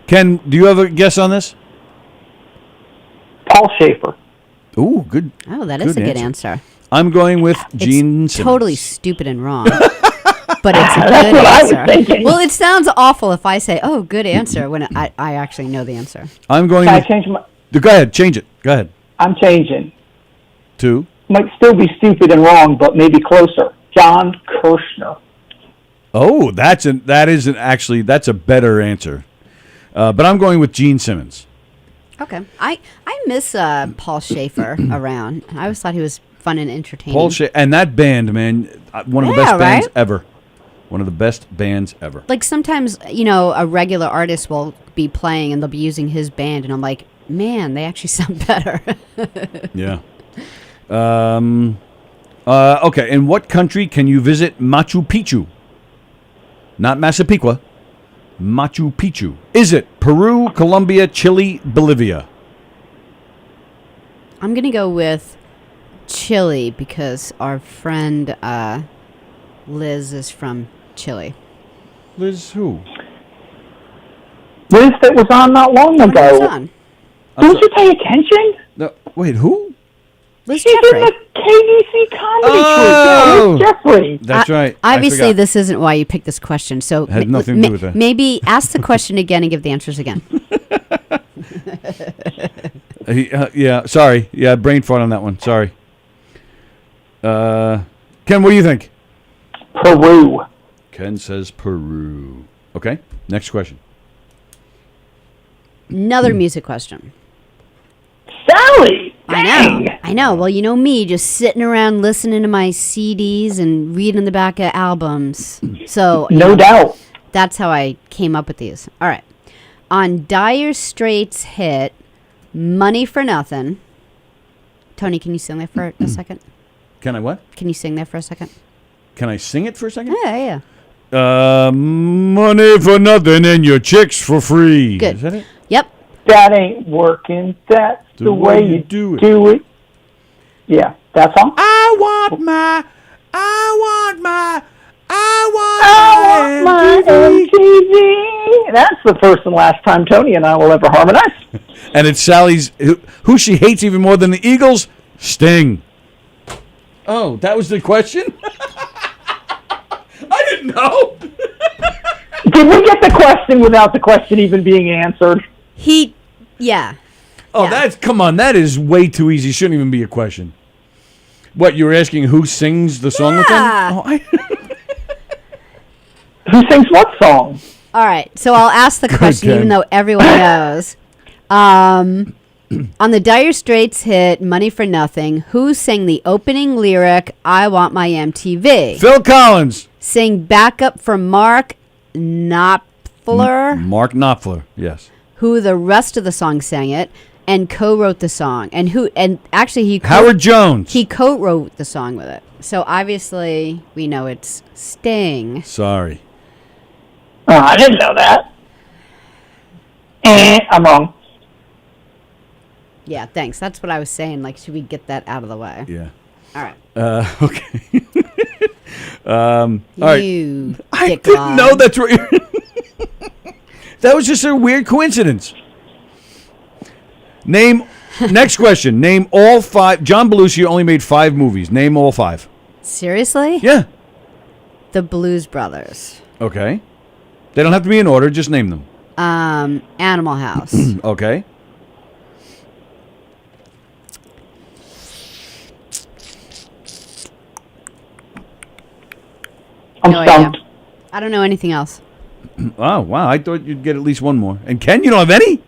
Ken, do you have a guess on this? Paul Schaefer. Ooh, good. Oh, that is a good answer. I'm going with Gene It's Simmons. totally stupid and wrong. But it's a That's good what I was answer. thinking. Well, it sounds awful if I say, "Oh, good answer," when I actually know the answer. I'm going Can I with... change my... Go ahead, change it. Go ahead. I'm changing. 2. Might still be stupid and wrong, but maybe closer. John Kirshner. Oh, that's a better answer. But I'm going with Gene Simmons. Okay, I miss Paul Schaefer around. I always thought he was fun and entertaining. Paul Schaefer and that band, man, one of the best bands ever. One of the best bands ever. Like sometimes, a regular artist will be playing and they'll be using his band, and I'm like, man, they actually sound better. Yeah. Okay, in what country can you visit Machu Picchu? Not Massapequa. Machu Picchu. Is it Peru, Colombia, Chile, Bolivia? I'm going to go with Chile because our friend Liz is from Chile. Liz who? Liz that was on not long Who's ago. on? Don't you pay attention? No, wait, who? Liz She's in Jeffrey. the KBC comedy Oh! troupe. Liz Jeffrey. That's right. I Obviously, forgot. this isn't why you picked this question. So Had nothing to do with that. Maybe ask the question again and give the answers again. Yeah, sorry. Yeah, brain fart on that one. Sorry. Ken, what do you think? Peru. Ken says Peru. Okay, next question. Another music question. Sallie. I know. Well, you know me, just sitting around listening to my CDs and reading the back of albums. So No doubt. that's how I came up with these. All right. On Dire Straits' hit "Money for Nothing," Tony, can you sing that for a second? Can I what? Can you sing that for a second? Can I sing it for a second? Yeah. Money for nothing and your chicks for free. Good. Is that it? Yep. That ain't working. That's the way you do it. do it. Yeah, that song? I want my MTV. That's the first and last time Tony and I will ever harmonize. And it's Sally's, who she hates even more than the Eagles, Sting. Oh, that was the question? I didn't know. Did we get the question without the question even being answered? Yeah. Oh, Yeah. come on, that is way too easy. Shouldn't even be a question. What, you were asking who sings the song with them? Yeah. Oh, Who sings what song? All right. So I'll ask the question, Ken. even though everyone knows. On the Dire Straits hit "Money for Nothing," who sang the opening lyric "I Want My MTV"? Phil Collins. Sing backup for Mark Knopfler, Mark Knopfler, yes. who the rest of the song sang it and co-wrote the song, and actually he Howard Jones. he co-wrote the song with it. So obviously we know it's Sting. Sorry. Oh, I didn't know that. I'm wrong. Yeah, thanks. That's what I was saying. Like, should we get that out of the way? Yeah. All right. Okay. All right. You I dick didn't know that's what you're... That was just a weird coincidence. Next question. Name all 5. John Belushi only made 5 movies. Name all 5. Seriously? Yeah. The Blues Brothers. Okay. They don't have to be in order. Just name them. Animal House. Okay. I'm No stumped. idea. I don't know anything else. Oh, wow. I thought you'd get at least one more. And Ken, you don't have any?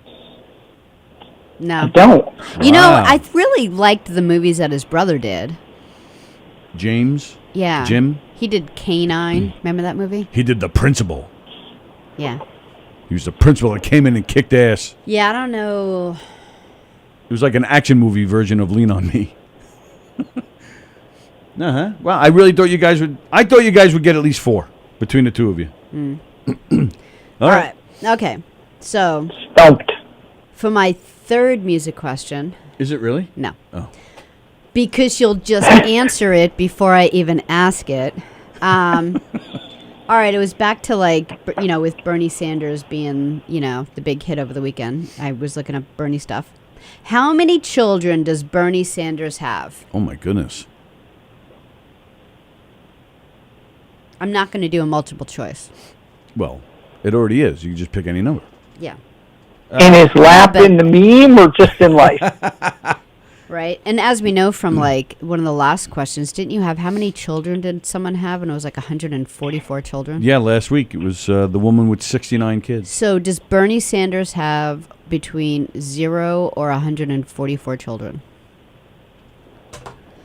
I No. don't. You know, Wow. I really liked the movies that his brother did. James? Yeah. Jim? He did Canine. Remember that movie? He did The Principal. Yeah. He was the principal that came in and kicked ass. Yeah, I don't know. It was like an action movie version of Lean on Me. Uh-huh. Well, I really thought you guys would... I thought you guys would get at least 4 between the two of you. All right. Okay. So, Stumped. for my third music question, Is it really? no. Oh. Because you'll just answer it before I even ask it. All right, it was back to with Bernie Sanders being, the big hit over the weekend. I was looking up Bernie stuff. How many children does Bernie Sanders have? Oh, my goodness. I'm not going to do a multiple choice. Well, it already is. You can just pick any number. Yeah. In his lap but- in the meme or just in life? Right. And as we know from one of the last questions, didn't you have how many children did someone have? And it was 144 children. Yeah, last week it was the woman with 69 kids. So does Bernie Sanders have between 0 or 144 children?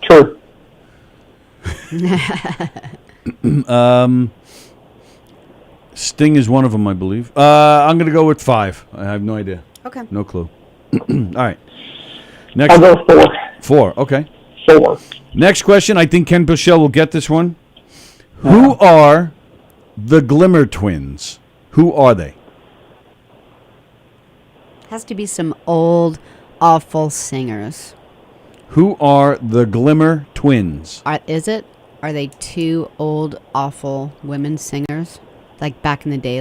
True. Sting is one of them, I believe. I'm going to go with 5. I have no idea. Okay. No clue. All right. Next. I'll go 4. 4. Okay. 4. Next question. I think Ken Pichelle will get this one. Who are the Glimmer Twins? Who are they? Has to be some old, awful singers. Who are the Glimmer Twins? Is it? Are they 2 old, awful women singers? Like back in the day,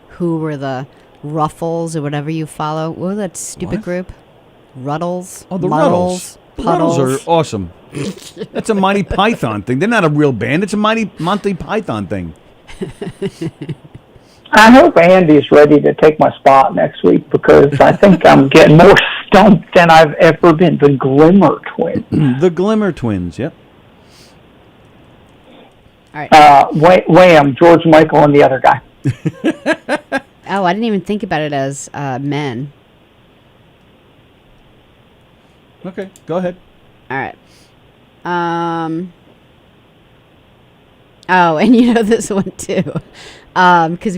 who were the Ruffles or whatever you follow? What was that stupid What? group? Ruddles? Oh, the Muddles, Ruddles. The Ruddles Puddles. are awesome. That's a Monty Python thing. They're not a real band. It's a Monty Python thing. I hope Andy's ready to take my spot next week because I think I'm getting more stumped than I've ever been. The Glimmer Twins. The Glimmer Twins, yep. All right. Wham, George Michael and the other guy. Oh, I didn't even think about it as men. Okay, go ahead. All right. Oh, and you know this one too, because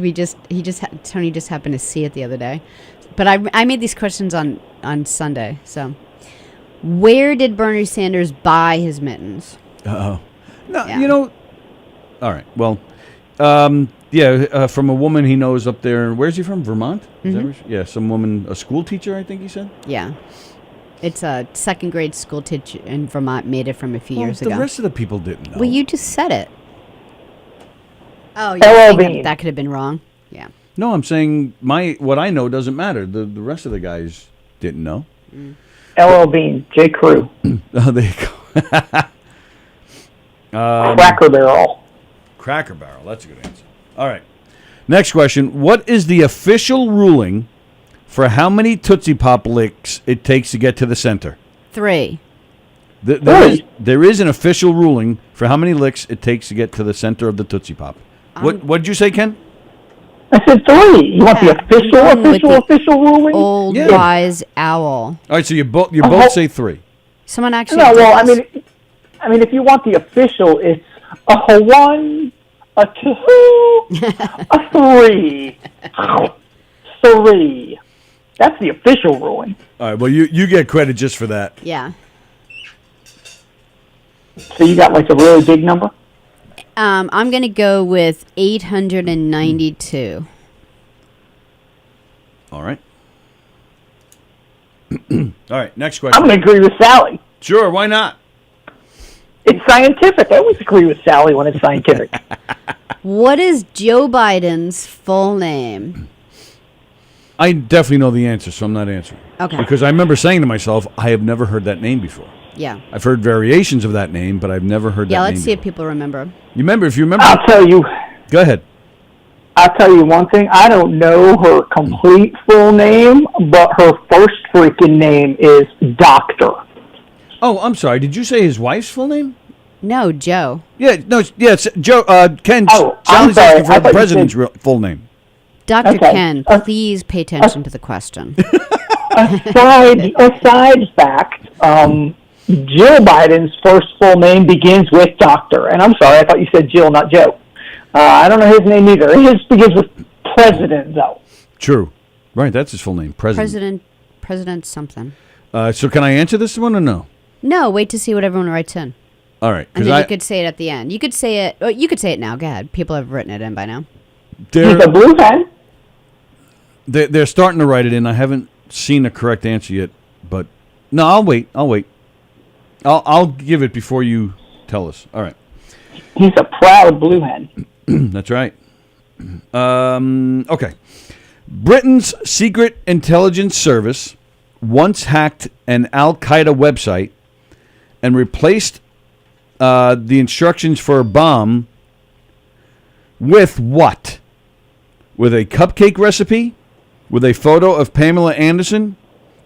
Tony just happened to see it the other day. But I made these questions on Sunday. So, where did Bernie Sanders buy his mittens? Uh-oh. No, Yeah. All right. Well, from a woman he knows up there. Where's he from? Vermont? Is that where yeah, some woman, a school teacher, I think he said. Yeah, it's a second grade school teacher in Vermont. Made it from a few years the ago. rest of the people didn't know. Well, you just said it. Oh, LL yeah. Bean. That could have been wrong. Yeah. No, I'm saying what I know doesn't matter. The rest of the guys didn't know. LL Bean, J. Crew, Oh, there you go. Cracker Barrel. Cracker Barrel. That's a good answer. All right. Next question. What is the official ruling for how many Tootsie Pop licks it takes to get to the center? 3. There is an official ruling for how many licks it takes to get to the center of the Tootsie Pop. What did you say, Ken? I said 3. You want the I'm going with the official ruling? Old Yeah. wise owl. All right, so you both Oh. say 3. Someone actually. No, did well, this. I mean, if you want the official, it's a 1, a 2, a 3. 3. That's the official ruling. All right, well, you get credit just for that. Yeah. So you got like a really big number? I'm gonna go with 892. All right. All right, next question. I'm going to agree with Sallie. Sure, why not? It's scientific. I always agree with Sallie when it's scientific. What is Joe Biden's full name? I definitely know the answer, so I'm not answering. Okay. Because I remember saying to myself, I have never heard that name before. Yeah. I've heard variations of that name, but I've never heard that name. Yeah, let's see if before. people remember. If you remember. I'll tell you. Go ahead. I'll tell you one thing. I don't know her complete full name, but her first freaking name is Doctor. Oh, I'm sorry. Did you say his wife's full name? No, Joe. Yeah, no, yeah, it's Joe. Ken. Oh, Sally's I'm sorry. asking for I the thought you president's said- full name. Dr. Okay. Ken, please pay attention to the question. Aside fact, Jill Biden's first full name begins with Doctor. And I'm sorry, I thought you said Jill, not Joe. I don't know his name either. His begins with President, though. True. Right, that's his full name. President something. So can I answer this one or no? No, wait to see what everyone writes in. All right. And then you could say it at the end. You could say it. Oh, you could say it now. Go ahead. People have written it in by now. He's a blue pen. They're starting to write it in. I haven't seen a correct answer yet, but no, I'll wait. I'll give it before you tell us. All right. He's a proud blue hen. That's right. Okay. Britain's secret intelligence service once hacked an Al-Qaeda website and replaced the instructions for a bomb with what? With a cupcake recipe? With a photo of Pamela Anderson?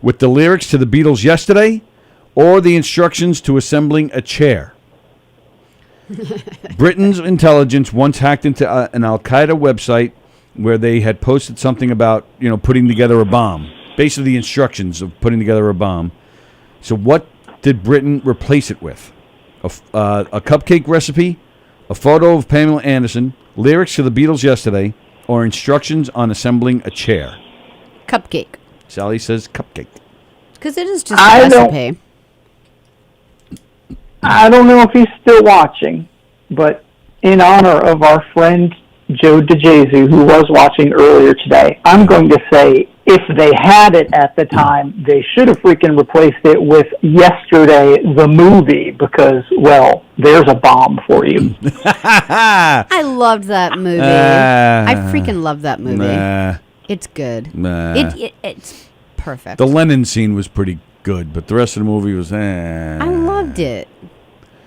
With the lyrics to the Beatles' Yesterday? Or the instructions to assembling a chair? Britain's intelligence once hacked into an Al-Qaeda website where they had posted something about, putting together a bomb. Basically the instructions of putting together a bomb. So what did Britain replace it with? A cupcake recipe, a photo of Pamela Anderson, lyrics to the Beatles' Yesterday, or instructions on assembling a chair? Cupcake. Sallie says cupcake. Because it is just a recipe. I don't know if he's still watching, but in honor of our friend Joe DeJesus, who was watching earlier today, I'm going to say if they had it at the time, they should have freaking replaced it with Yesterday, the movie, because, well, there's a bomb for you. I loved that movie. I freaking love that movie. It's good. It's perfect. The Lennon scene was pretty good, but the rest of the movie was I loved it.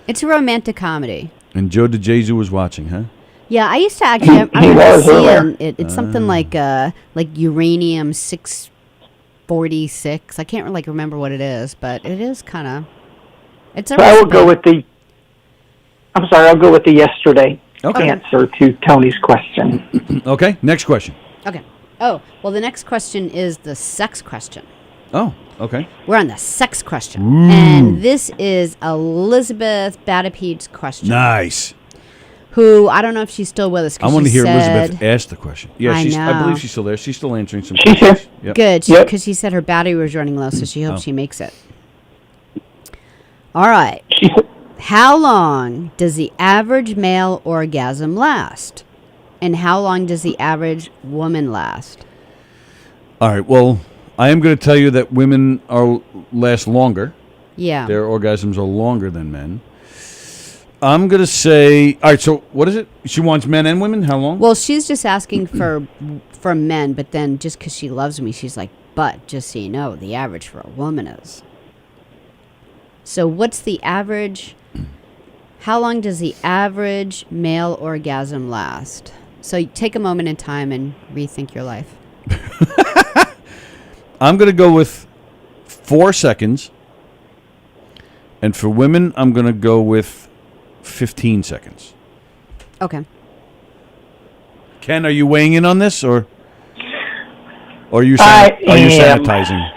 It's a romantic comedy. And Joe DeJesus was watching, huh? Yeah, I used to actually. I remember seeing it. It's something like uranium 646. I can't really remember what it is, but it is kind of. It's a. So I will go with the. I'm sorry. I'll go with the Yesterday answer to Tony's question. Okay. Next question. Okay. Oh well, the next question is the sex question. Oh, okay. We're on the sex question, and this is Elizabeth Badapede's question. Nice. Who, I don't know if she's still with us. I want to hear Elizabeth ask the question. Yeah, I believe she's still there. She's still answering some questions. Yep. Good, because she said her battery was running low, so she hopes she makes it. All right. How long does the average male orgasm last? And how long does the average woman last? All right, well, I am going to tell you that women last longer. Yeah. Their orgasms are longer than men. I'm going to say, all right, so what is it? She wants men and women? How long? Well, she's just asking for men, but then just because she loves me, she's like, but just so you know, the average for a woman is. So what's the average? How long does the average male orgasm last? So you take a moment in time and rethink your life. I'm going to go with 4 seconds. And for women, I'm going to go with 15 seconds. Okay. Ken, are you weighing in on this, or are you sanitizing?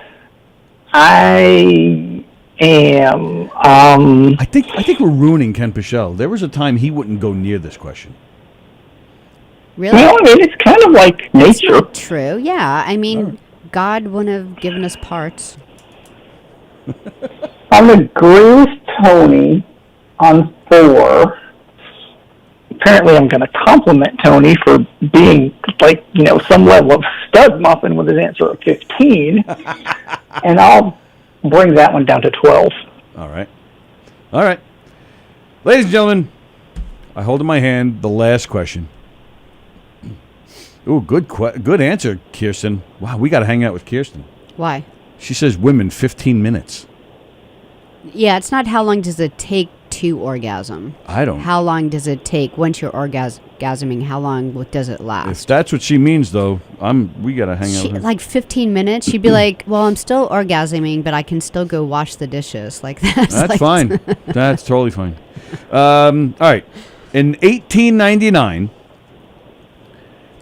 I am. I think we're ruining Ken Pichelle. There was a time he wouldn't go near this question. Really? Well, I mean, it's kind of like nature. Not true. Yeah. I mean, God wouldn't have given us parts. I'm going to agree with Tony on 4. Apparently, I'm going to compliment Tony for being some level of stud muffin with his answer of 15, and I'll bring that one down to 12. All right. Ladies and gentlemen, I hold in my hand the last question. Ooh, good answer, Kirsten. Wow, we got to hang out with Kirsten. Why? She says women 15 minutes. Yeah, it's not how long does it take to orgasm. I don't. How long does it take once you're orgasming? How long does it If last? that's what she means, though, we got to hang out with her. Like 15 minutes. She'd be like, "Well, I'm still orgasming, but I can still go wash the dishes." Like that's That's like, fine. That's totally fine. All right. In 1899,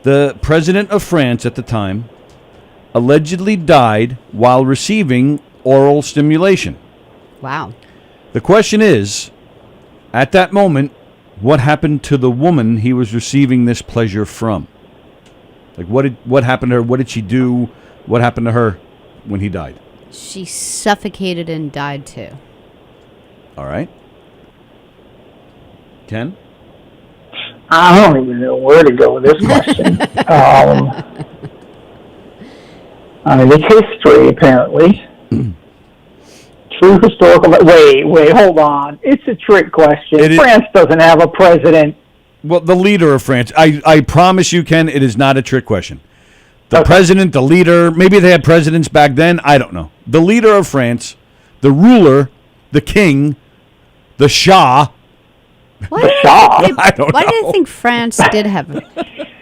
the president of France at the time allegedly died while receiving oral stimulation. Wow. The question is, at that moment, what happened to the woman he was receiving this pleasure from? Like, what happened to her? What did she do? What happened to her when he died? She suffocated and died too. All right. Ken? I don't even know where to go with this question. It's history, apparently. True historical. Wait, hold on. It's a trick question. France doesn't have a president. Well, the leader of France. I promise you, Ken, it is not a trick question. The president, the leader, maybe they had presidents back then. I don't know. The leader of France, the ruler, the king, the Shah. Why I don't Why do know. you think France did have?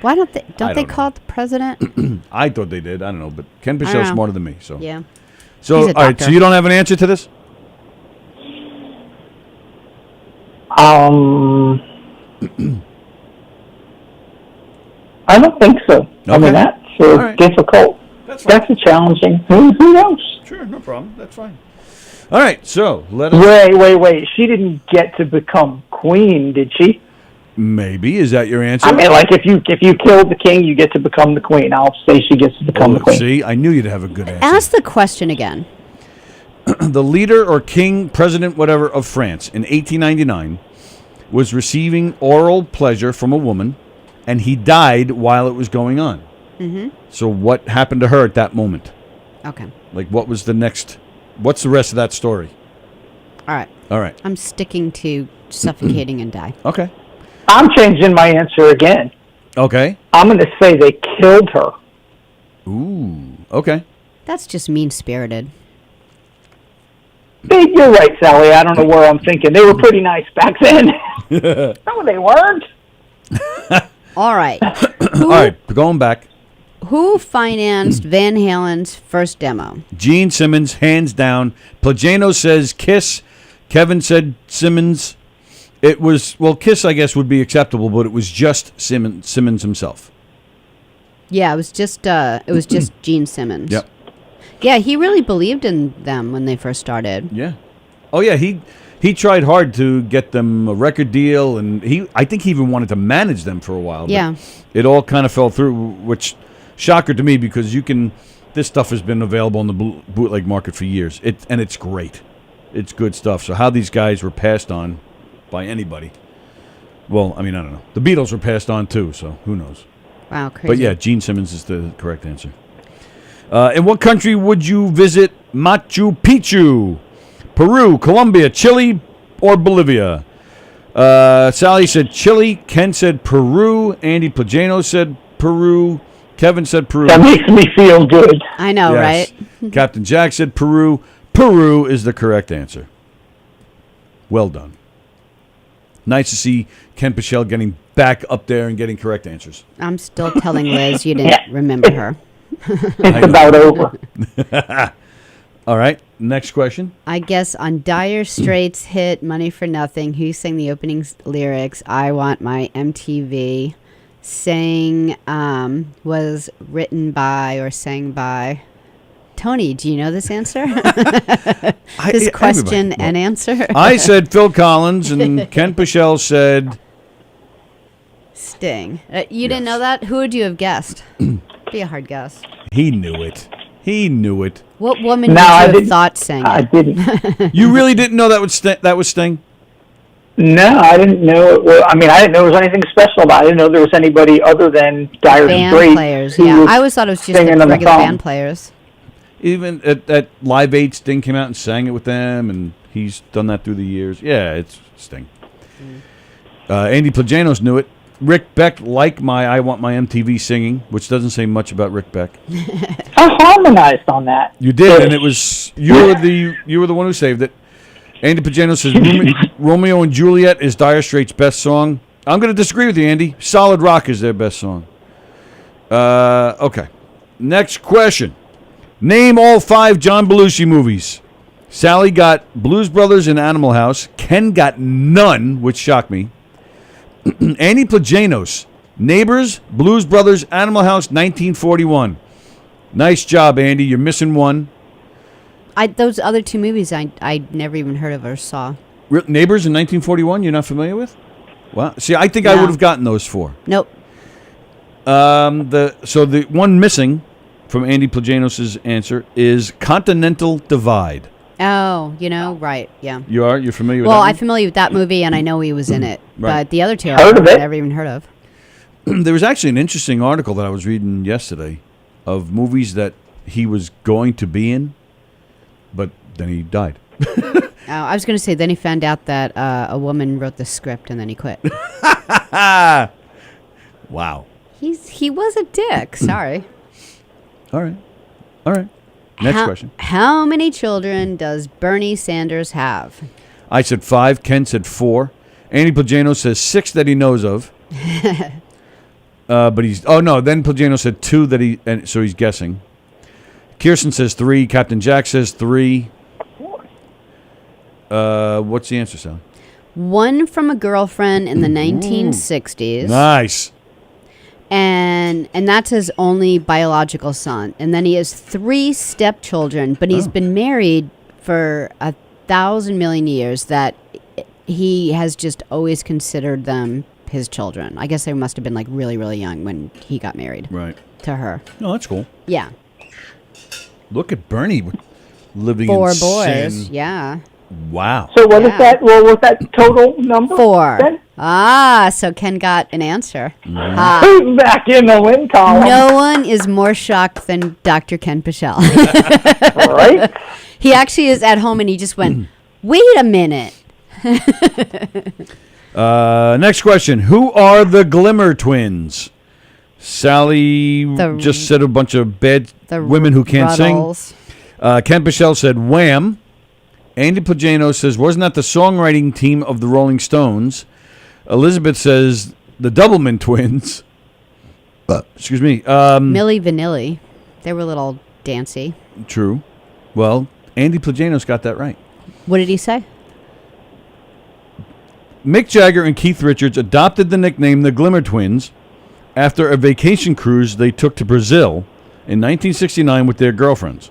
Why don't they? Don't they call it the president? I thought they did. I don't know, but Ken I don't Pichel's know. smarter than me. So Yeah. So He's a all right. doctor. So you don't have an answer to this? I don't think so. I Okay. mean, that's All right. difficult. That's fine. That's a challenging. Who knows? Sure, no problem. That's fine. All right. So let us. Wait. She didn't get to become queen, did she? Maybe is that your answer? I mean, like if you killed the king, you get to become the queen. I'll say she gets to become the queen. See, I knew you'd have a good answer. Ask the question again. The leader or king, president, whatever, of France in 1899 was receiving oral pleasure from a woman, and he died while it was going on. Mm-hmm. So what happened to her at that moment? Okay. Like, what was the next? What's the rest of that story? All right. All right. I'm sticking to suffocating and die. Okay. I'm changing my answer again. Okay. I'm going to say they killed her. Ooh. Okay. That's just mean-spirited. Hey, you're right, Sallie. I don't know where I'm thinking. They were pretty nice back then. No, they weren't. All right. All right. Going back. Who financed Van Halen's first demo? Gene Simmons, hands down. Plagano says Kiss. Kevin said Simmons. It was, well, Kiss, I guess, would be acceptable, but it was just Simmons himself. Yeah, it was just Gene Simmons. Yep. Yeah, he really believed in them when they first started. Yeah. Oh, yeah. He tried hard to get them a record deal, and I think he even wanted to manage them for a while. But Yeah. it all kind of fell through, which shocker to me because this stuff has been available on the bootleg market for years. And it's great. It's good stuff. So how these guys were passed on by anybody. Well, I mean, I don't know. The Beatles were passed on too, so who knows? Wow, crazy. But yeah, Gene Simmons is the correct answer. In what country would you visit Machu Picchu? Peru, Colombia, Chile, or Bolivia? Sallie said Chile. Ken said Peru. Andy Plagano said Peru. Kevin said Peru. That makes me feel good. I know, Yes. right? Captain Jack said Peru. Peru is the correct answer. Well done. Nice to see Ken Pichel getting back up there and getting correct answers. I'm still telling Liz you didn't remember her. It's about over. All right, next question. I guess on Dire Straits' hit "Money for Nothing," who sang the opening lyrics? "I want my MTV." Sang was written by or sang by. Tony, do you know this answer? This question and answer. I said Phil Collins, and Ken Pichel said Sting. You didn't know that? Who would you have guessed? Be a hard guess. he knew it. He knew it. What woman No, I would you have didn't. thought sang I it? didn't. You really didn't know that was Sting? No, I didn't know it was. I mean, I didn't know there was anything special about it. I didn't know there was anybody other than Dire Band Straits players, who yeah. was I always thought it was just singing the on the regular phone. band players. Even at Live 8, Sting came out and sang it with them, and he's done that through the years. Yeah, it's Sting. Andy Plajanos knew it. Rick Beck liked my I Want My MTV Singing, which doesn't say much about Rick Beck. I harmonized on that. You did, and it was you were the one who saved it. Andy Plajanos says Romeo and Juliet is Dire Straits' best song. I'm going to disagree with you, Andy. Solid Rock is their best song. Okay. Next question. Name all 5 John Belushi movies. Sallie got Blues Brothers and Animal House. Ken got none, which shocked me. Andy Plajanos, Neighbors, Blues Brothers, Animal House, 1941. Nice job, Andy. You're missing one. Those other 2 movies I never even heard of or saw. Neighbors in 1941, you're not familiar with? Wow. See, I think I No. would have gotten those 4. Nope. The one missing from Andy Plajanos' answer is Continental Divide. Oh, right, yeah. You're familiar with Well, that? I'm familiar with that movie, and I know he was in it. Right. But the other 2 Heard of I've it? never even heard of. There was actually an interesting article that I was reading yesterday of movies that he was going to be in, but then he died. I was going to say, then he found out that a woman wrote the script, and then he quit. Wow. He was a dick. Sorry. All right. Next question. How many children does Bernie Sanders have? I said 5. Ken said 4. Andy Plajanos says 6 that he knows of. But he's... Oh, no. Then Plajanos said 2 that he... And so he's guessing. Kirsten says 3. Captain Jack says 3. What's the answer, Sally? 1 from a girlfriend in the 1960s. Nice. And that's his only biological son. And then he has 3 stepchildren, but he's been married for 1,000 million years that he has just always considered them his children. I guess they must have been like really, really young when he got married Right. to her. No, that's cool. Yeah. Look at Bernie living 4 in boys. sin. Yeah. Wow. So what is Yeah. that? Well, what's that total number? 4. then? So Ken got an answer. Ha. Who's back in the win column? No one is more shocked than Dr. Ken Pichel. Right? He actually is at home and he just went, wait a minute. Next question. Who are the Glimmer Twins? Sallie The- just said a bunch of bad The women who can't Ruddles. sing. Ken Pichel said Wham. Andy Plajanos says, wasn't that the songwriting team of the Rolling Stones? Elizabeth says the Doublemint Twins. Excuse me. Milli Vanilli. They were a little dancy. True. Well, Andy Plajanos got that right. What did he say? Mick Jagger and Keith Richards adopted the nickname the Glimmer Twins after a vacation cruise they took to Brazil in 1969 with their girlfriends.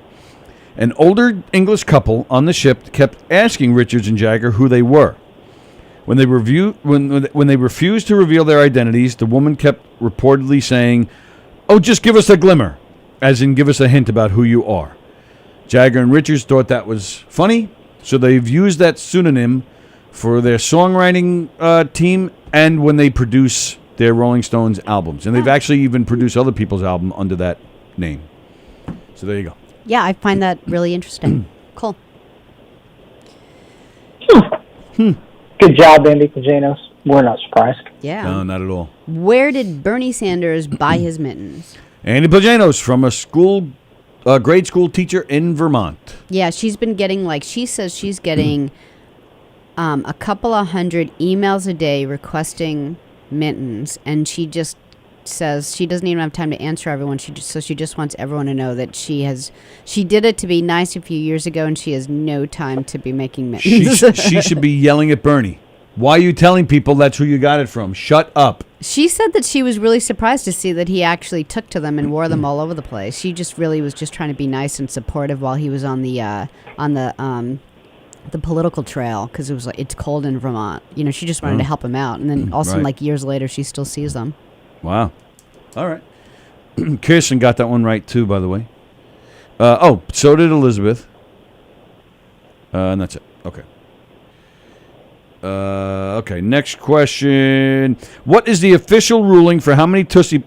An older English couple on the ship kept asking Richards and Jagger who they were. When they refused to reveal their identities, the woman kept reportedly saying, "Oh, just give us a glimmer," as in give us a hint about who you are. Jagger and Richards thought that was funny, so they've used that pseudonym for their songwriting team and when they produce their Rolling Stones albums. And they've actually even produced other people's album under that name. So there you go. Yeah, I find that really interesting. Cool. Good job, Andy Plajanos. We're not surprised. Yeah. No, not at all. Where did Bernie Sanders buy his mittens? Andy Plajanos from a grade school teacher in Vermont. Yeah, she's been getting she says she's getting a couple of hundred emails a day requesting mittens, and she just says she doesn't even have time to answer everyone. She just wants everyone to know that she did it to be nice a few years ago, and she has no time to be making mittens. She should be yelling at Bernie. Why are you telling people that's who you got it from? Shut up. She said that she was really surprised to see that he actually took to them and wore them all over the place. She just really was just trying to be nice and supportive while he was on the political trail, because it's cold in Vermont. She just wanted to help him out, and then also Right. years later she still sees them. Wow. All right. Kirsten got that one right, too, by the way. So did Elizabeth. And that's it. Okay. Okay, next question. What is the official ruling for how many Tootsie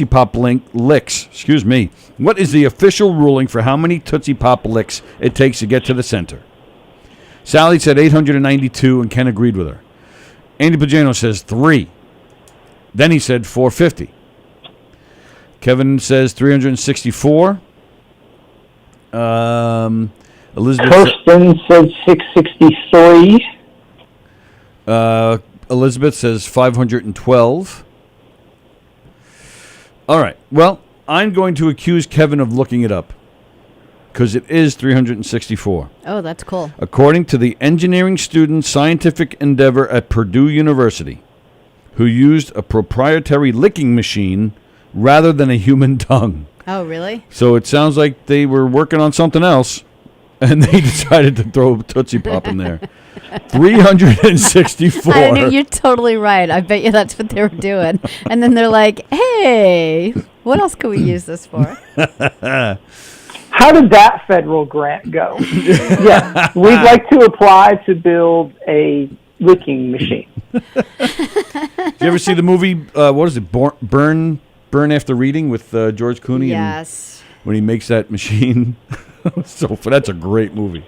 Pop licks? Excuse me. What is the official ruling for how many Tootsie Pop licks it takes to get to the center? Sallie said 892, and Ken agreed with her. Andy Pagano says 3. Then he said 450. Kevin says 364. Elizabeth Kirsten said 663. Elizabeth says 512. All right. Well, I'm going to accuse Kevin of looking it up because it is 364. Oh, that's cool. According to the engineering student scientific endeavor at Purdue University, who used a proprietary licking machine rather than a human tongue. Oh, really? So it sounds like they were working on something else, and they decided to throw a Tootsie Pop in there. 364. I know, you're totally right. I bet you that's what they were doing. And then they're like, hey, what else can we use this for? How did that federal grant go? Yeah, we'd like to apply to build a licking machine. Did you ever see the movie, what is it, Burn After Reading with George Clooney? Yes. When he makes that machine. So that's a great movie.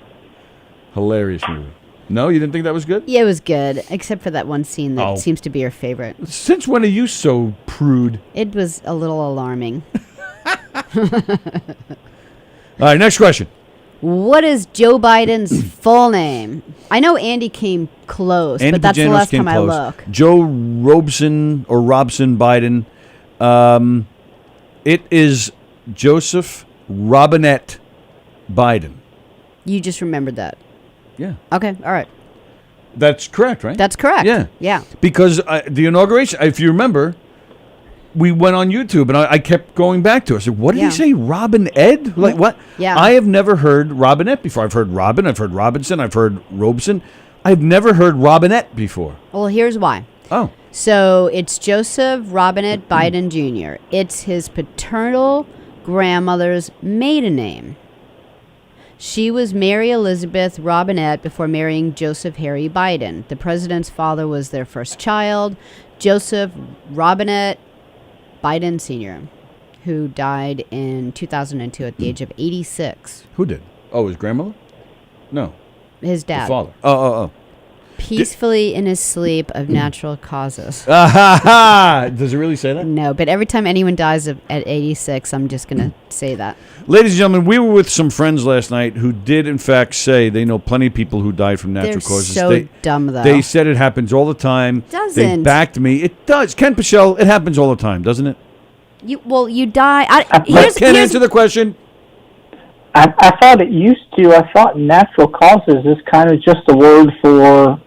Hilarious movie. No, you didn't think that was good? Yeah, it was good, except for that one scene that seems to be your favorite. Since when are you so prude? It was a little alarming. All right, next question. What is Joe Biden's full name? I know Andy came close, Andy but that's the Pajanos last came time close. I look. Joe Robson Biden. It is Joseph Robinette Biden. You just remembered that. Yeah. Okay, all right. That's correct, right? That's correct. Yeah. Yeah. Because the inauguration, if you remember, we went on YouTube and I kept going back to it. I said, what did he say? Robin Ed? Like what? Yeah. I have never heard Robinette before. I've heard Robin, I've heard Robinson, I've heard Robeson. I've never heard Robinette before. Well, here's why. Oh. So it's Joseph Robinette Biden Jr. It's his paternal grandmother's maiden name. She was Mary Elizabeth Robinette before marrying Joseph Harry Biden. The president's father was their first child, Joseph Robinette Biden Sr., who died in 2002 at the age of 86. Who did? Oh, his grandmother? No. His dad. The father. Oh. Peacefully in his sleep of natural causes. Does it really say that? No, but every time anyone dies at 86, I'm just going to say that. Ladies and gentlemen, we were with some friends last night who did, in fact, say they know plenty of people who died from natural causes. So dumb, though. They said it happens all the time. Doesn't. They backed me. It does. Ken Pichelle, it happens all the time, doesn't it? You die. Ken, answer the question. I thought it used to. I thought natural causes is kind of just a word for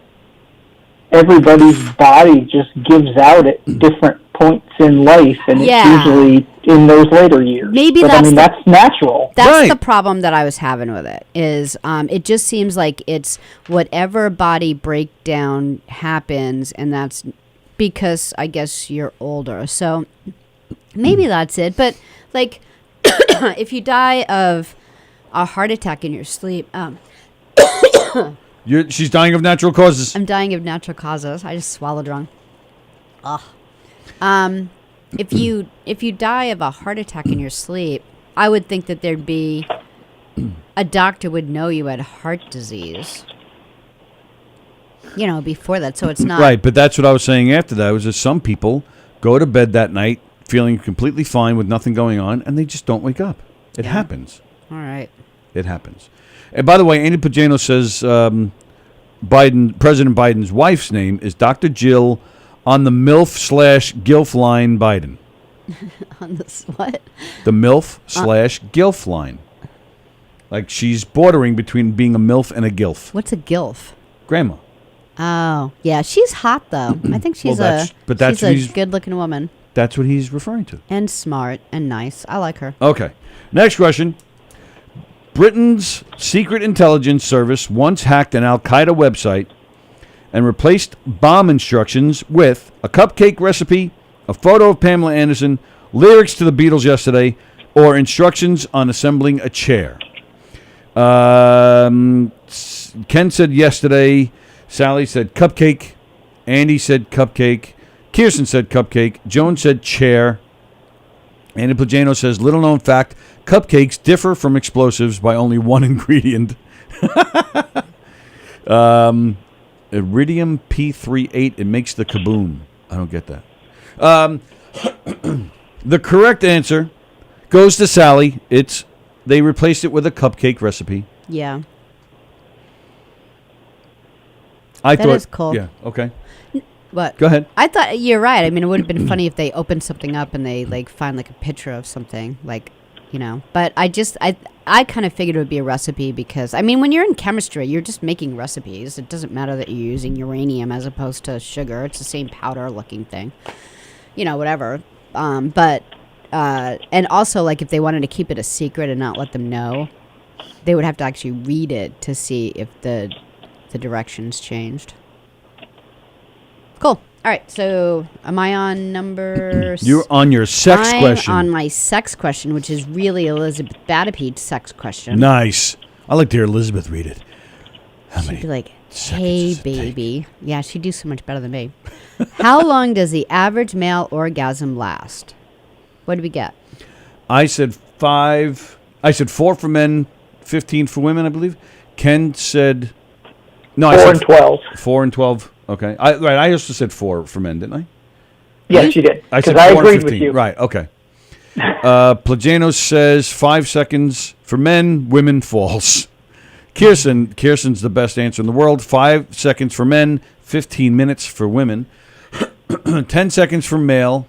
everybody's body just gives out at different points in life, and it's usually in those later years. Maybe but, that's natural. That's right. the problem that I was having with it. Is it just seems like it's whatever body breakdown happens, and that's because I guess you're older. So maybe that's it. But like, if you die of a heart attack in your sleep. She's dying of natural causes. I'm dying of natural causes. I just swallowed wrong. Ugh. If you die of a heart attack in your sleep, I would think that there'd be a doctor would know you had heart disease. Before that, so it's not Right, but that's what I was saying after that. Was that some people go to bed that night feeling completely fine with nothing going on, and they just don't wake up. It happens. All right. It happens. And by the way, Andy Pagano says President Biden's wife's name is Dr. Jill on the MILF/GILF line Biden. On this what? The MILF/GILF line. Like she's bordering between being a MILF and a GILF. What's a GILF? Grandma. Oh, yeah. She's hot, though. I think she's a good-looking woman. That's what he's referring to. And smart and nice. I like her. Okay. Next question. Britain's secret intelligence service once hacked an Al-Qaeda website and replaced bomb instructions with a cupcake recipe, a photo of Pamela Anderson, lyrics to the Beatles yesterday, or instructions on assembling a chair. Ken said yesterday. Sallie said cupcake. Andy said cupcake. Kirsten said cupcake. Joan said chair. Andy Pagano says, little known fact, cupcakes differ from explosives by only one ingredient. Iridium P38. It makes the kaboom. I don't get that. The correct answer goes to Sallie. They replaced it with a cupcake recipe. Yeah. I That thought. is cool. Yeah. Okay. What? Go ahead. I thought you're right. I mean, it would have been funny if they opened something up and they like find like a picture of something, like, you know. But I kind of figured it would be a recipe because I mean, when you're in chemistry, you're just making recipes. It doesn't matter that you're using uranium as opposed to sugar. It's the same powder-looking thing, you know, whatever. And also, like, if they wanted to keep it a secret and not let them know, they would have to actually read it to see if the directions changed. Cool. All right. So, am I on number? You're on your sex question. I'm on my sex question, which is really Elizabeth Batapete's sex question. Nice. I like to hear Elizabeth read it. She'd be like, seconds "Hey, does it take?" baby." Yeah, she'd do so much better than me. How long does the average male orgasm last? What did we get? I said 5. I said 4 for men, 15 for women, I believe. Ken said... No, I 4 said and 12. 4 and 12. Okay. I also said 4 for men, didn't I? Yes, you did. I said Because I 4 and agreed 15. with you. Right, okay. Plagano says 5 seconds for men, women, false. Kirsten's the best answer in the world. 5 seconds for men, 15 minutes for women, 10 seconds for male,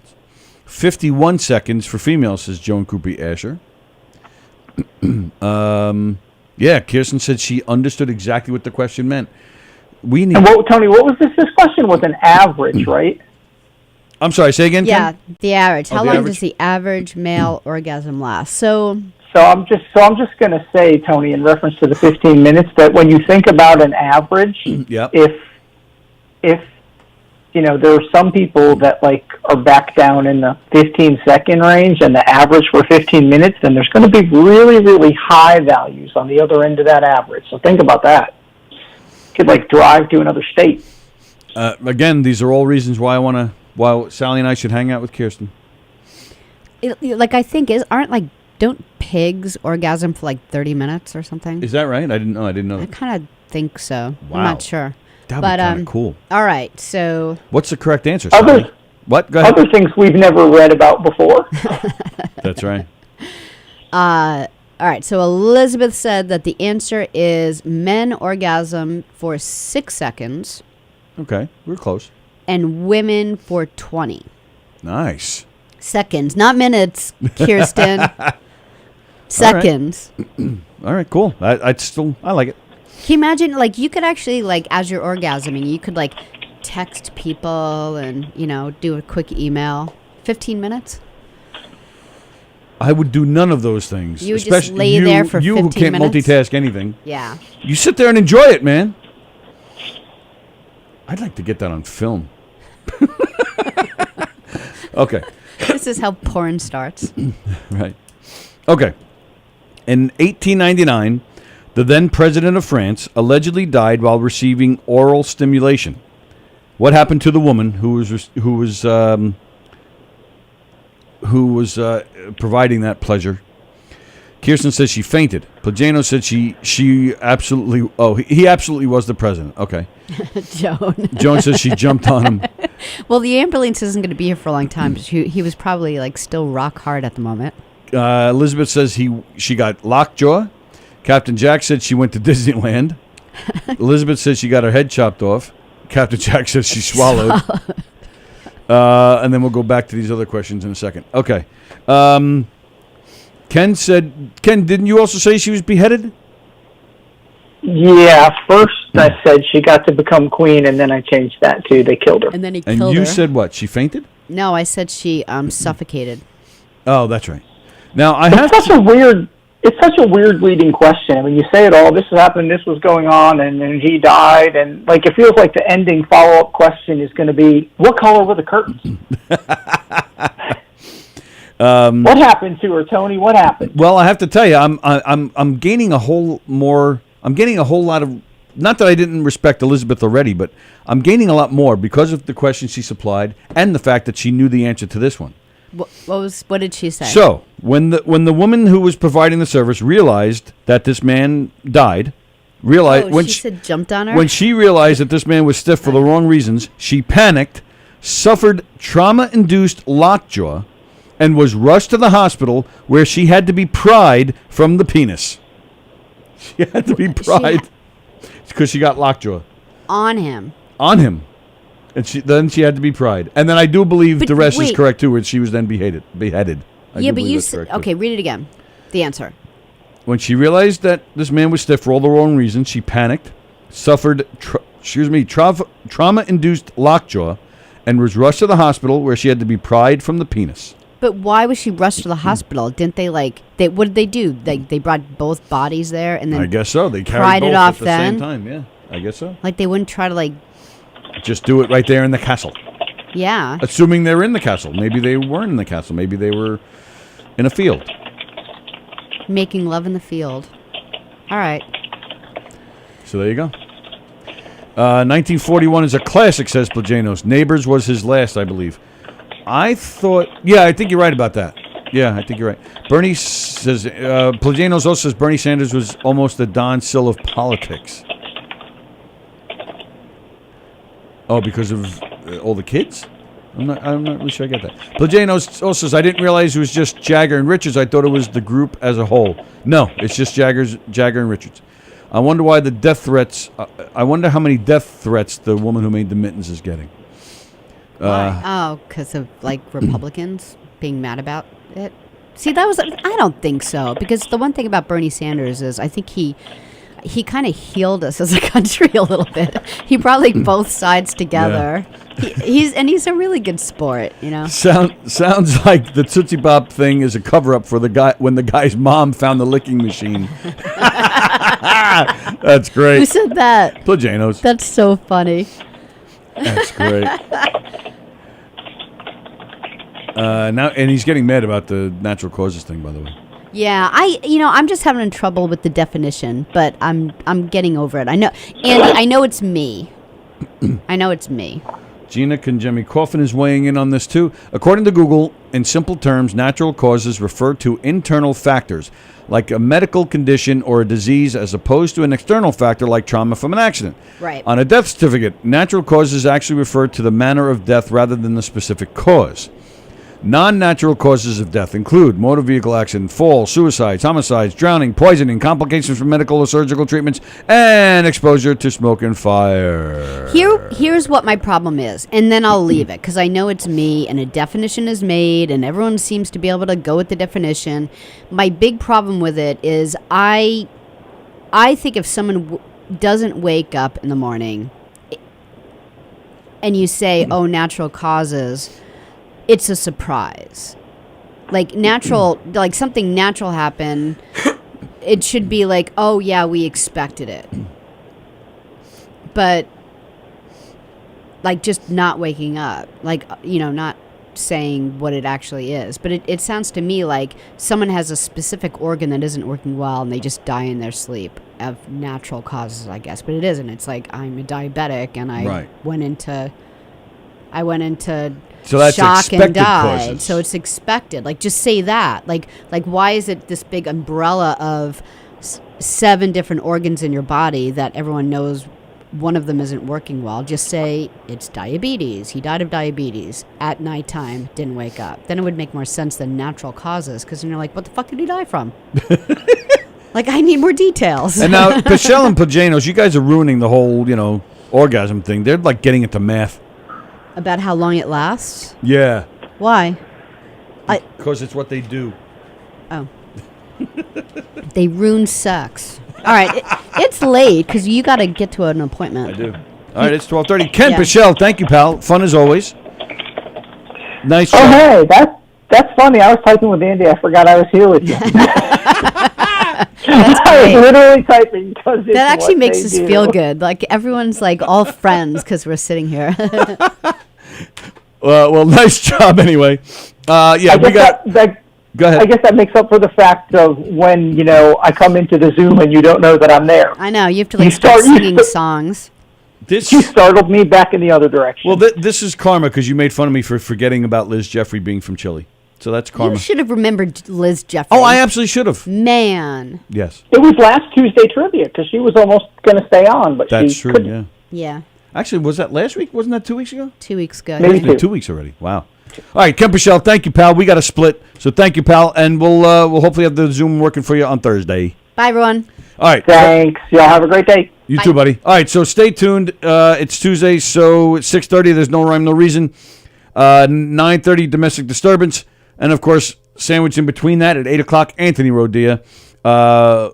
51 seconds for female, says Joan Cooper Asher. Yeah, Kirsten said she understood exactly what the question meant. And Tony, what was this? This question was an average, right? I'm sorry, say again, Yeah, Ken? the average. How the long average? does the average male orgasm last? So I'm just going to say, Tony, in reference to the 15 minutes, that when you think about an average, Yep. if you know, there are some people that like are back down in the 15-second range, and the average for 15 minutes, then there's going to be really, really high values on the other end of that average. So think about that. Could like drive to another state. Again, these are all reasons why Sallie and I should hang out with Kirsten. like I think don't pigs orgasm for like 30 minutes or something? Is that right? I didn't know. I didn't know. I kind of think so. Wow. I'm not sure. That would But be kind of cool. all right, so What's the correct answer, Other- Sallie? What? Go ahead. Other things we've never read about before. That's right. all right, so Elizabeth said that the answer is men orgasm for 6 seconds Okay, we're close. and women for 20 Nice. seconds, not minutes, Kirsten. Seconds. All right, cool. I like it. Can you imagine, like, you could actually, like, as you're orgasming, you could, like, text people and, you know, do a quick email. 15 minutes? I would do none of those things. You would just Especially lay there for you 15 who can't minutes? multitask anything. Yeah. You sit there and enjoy it, man. I'd like to get that on film. Okay. This is how porn starts. Right. Okay. In 1899, the then president of France allegedly died while receiving oral stimulation. What happened to the woman who was providing that pleasure? Kirsten says she fainted. Plagano said she absolutely. Oh, he absolutely was the president. Okay. Joan says she jumped on him. Well, the ambulance isn't going to be here for a long time. He was probably, like, still rock hard at the moment. Elizabeth says she got lockjaw. Captain Jack said she went to Disneyland. Elizabeth says she got her head chopped off. Captain Jack says she swallowed. And then we'll go back to these other questions in a second. Okay. Ken, didn't you also say she was beheaded? Yeah, first I said she got to become queen, and then I changed that to they killed her. And then he And killed her. you said what? She fainted? No, I said she suffocated. Oh, that's right. Now, It's such a weird leading question. I mean, you say it all, this happened, this was going on, and then he died, and like it feels like the ending follow-up question is going to be, what color were the curtains? What happened to her, Tony? What happened? Well, I have to tell you, I'm gaining a whole lot of. Not that I didn't respect Elizabeth already, but I'm gaining a lot more because of the question she supplied and the fact that she knew the answer to this one. What did she say? So when the woman who was providing the service realized that this man died, realized Oh, she said jumped on her? when she realized that this man was stiff for the wrong reasons, she panicked, suffered trauma-induced lockjaw, and was rushed to the hospital where she had to be pried from the penis. She had to be pried because she got lockjaw On him. on him. And then she had to be pried. And then I do believe But the rest is wait. correct too, and she was then beheaded. I Yeah, do but believe you that's said... correct, too. Okay, read it again. The answer. When she realized that this man was stiff for all the wrong reasons, she panicked, suffered trauma-induced lockjaw, and was rushed to the hospital where she had to be pried from the penis. But why was she rushed to the hospital? Didn't they what did they do? They brought both bodies there and then I guess so. They pried carried it both off at the then? same time. Yeah, I guess so. Like they wouldn't try to Just do it right there in the castle. yeah. Assuming they're in the castle. Maybe they weren't in the castle. Maybe they were in a field. Making love in the field. All right. So there you go. 1941 is a classic, says Plajanos. Neighbors was his last, I believe. I think you're right about that. Yeah, I think you're right. Bernie says, Plajanos also says Bernie Sanders was almost the Don Sill of politics. Oh, because of all the kids? I'm not really sure I get that. Plajanos also says, I didn't realize it was just Jagger and Richards. I thought it was the group as a whole. No, it's just Jagger and Richards. I wonder why the death threats. I wonder how many death threats the woman who made the mittens is getting. Why? Because of Republicans being mad about it. See, I don't think so, because the one thing about Bernie Sanders is I think he kind of healed us as a country a little bit. He brought both sides together. Yeah. He's a really good sport, you know. Sounds like the Tootsie Pop thing is a cover up for the guy when the guy's mom found the licking machine. That's great. Who said that? Plajanos. That's so funny. That's great. Now, and he's getting mad about the natural causes thing, by the way. Yeah, I'm just having trouble with the definition, but I'm getting over it. I know, Andy. I know it's me. I know it's me. Gina Conjemi Coffin is weighing in on this too. According to Google, in simple terms, natural causes refer to internal factors, like a medical condition or a disease, as opposed to an external factor like trauma from an accident. Right. On a death certificate, natural causes actually refer to the manner of death rather than the specific cause. Non-natural causes of death include motor vehicle accident, fall, suicides, homicides, drowning, poisoning, complications from medical or surgical treatments, and exposure to smoke and fire. Here's what my problem is, and then I'll leave it, because I know it's me, and a definition is made, and everyone seems to be able to go with the definition. My big problem with it is I think if someone doesn't wake up in the morning, and you say, oh, natural causes... It's a surprise. Something natural happened. It should be oh yeah, we expected it. But just not waking up, not saying what it actually is. But it sounds to me like someone has a specific organ that isn't working well and they just die in their sleep of natural causes, I guess. But it isn't. It's I'm a diabetic and I went into so that's shock and died. Causes. So it's expected. Just say that. Why is it this big umbrella of 7 different organs in your body that everyone knows one of them isn't working well? Just say it's diabetes. He died of diabetes at nighttime, didn't wake up. Then it would make more sense than natural causes, because then you're what the fuck did he die from? I need more details. And now, Pichelle and Plajanos, you guys are ruining the whole, orgasm thing. They're getting into math. About how long it lasts? Yeah. Why? Because it's what they do. Oh. They ruin sex. All right. It's late because you got to get to an appointment. I do. All right, it's 12:30. Ken Yeah. Pichelle, thank you, pal. Fun as always. Nice Oh, job. hey, that's funny. I was typing with Andy. I forgot I was here with you. That's I was great. literally typing because That actually makes us feel good. Everyone's all friends because we're sitting here. Well, nice job anyway. Yeah, we got. Go ahead. I guess that makes up for the fact of when I come into the Zoom and you don't know that I'm there. I know. You have to start singing songs. You startled me back in the other direction. Well, this is karma because you made fun of me for forgetting about Liz Jeffrey being from Chile. So that's karma. You should have remembered Liz Jeffrey. Oh, I absolutely should have. Man. Yes. It was last Tuesday trivia because she was almost going to stay on, but That's she true, couldn't. yeah. Yeah. Actually, was that last week? Wasn't that 2 weeks ago? 2 weeks ago. Maybe It's been 2 weeks already. Wow. All right, Kemp Michelle, thank you, pal. We got a split, so thank you, pal, and we'll hopefully have the Zoom working for you on Thursday. Bye, everyone. All right. Thanks. Y'all have a great day. You Bye. too, buddy. All right, so stay tuned. It's Tuesday, so it's 6:30. There's no rhyme, no reason. 9:30, domestic disturbance, and of course, sandwiched in between that at 8 o'clock, Anthony Rodia.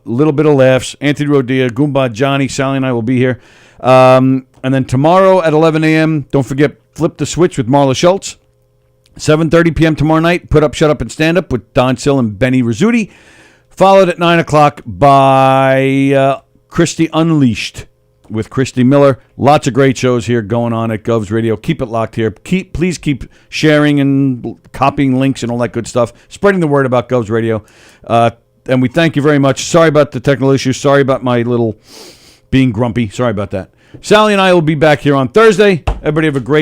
Little bit of laughs. Anthony Rodia, Goomba, Johnny, Sallie, and I will be here. And then tomorrow at 11 a.m., don't forget, Flip the Switch with Marla Schultz. 7:30 p.m. tomorrow night, Put Up, Shut Up, and Stand Up with Don Sill and Benny Rizzuti. Followed at 9 o'clock by Christy Unleashed with Christy Miller. Lots of great shows here going on at Govs Radio. Keep it locked here. Please keep sharing and copying links and all that good stuff. Spreading the word about Govs Radio. And we thank you very much. Sorry about the technical issues. Sorry about my little being grumpy. Sorry about that. Sallie and I will be back here on Thursday. Everybody have a great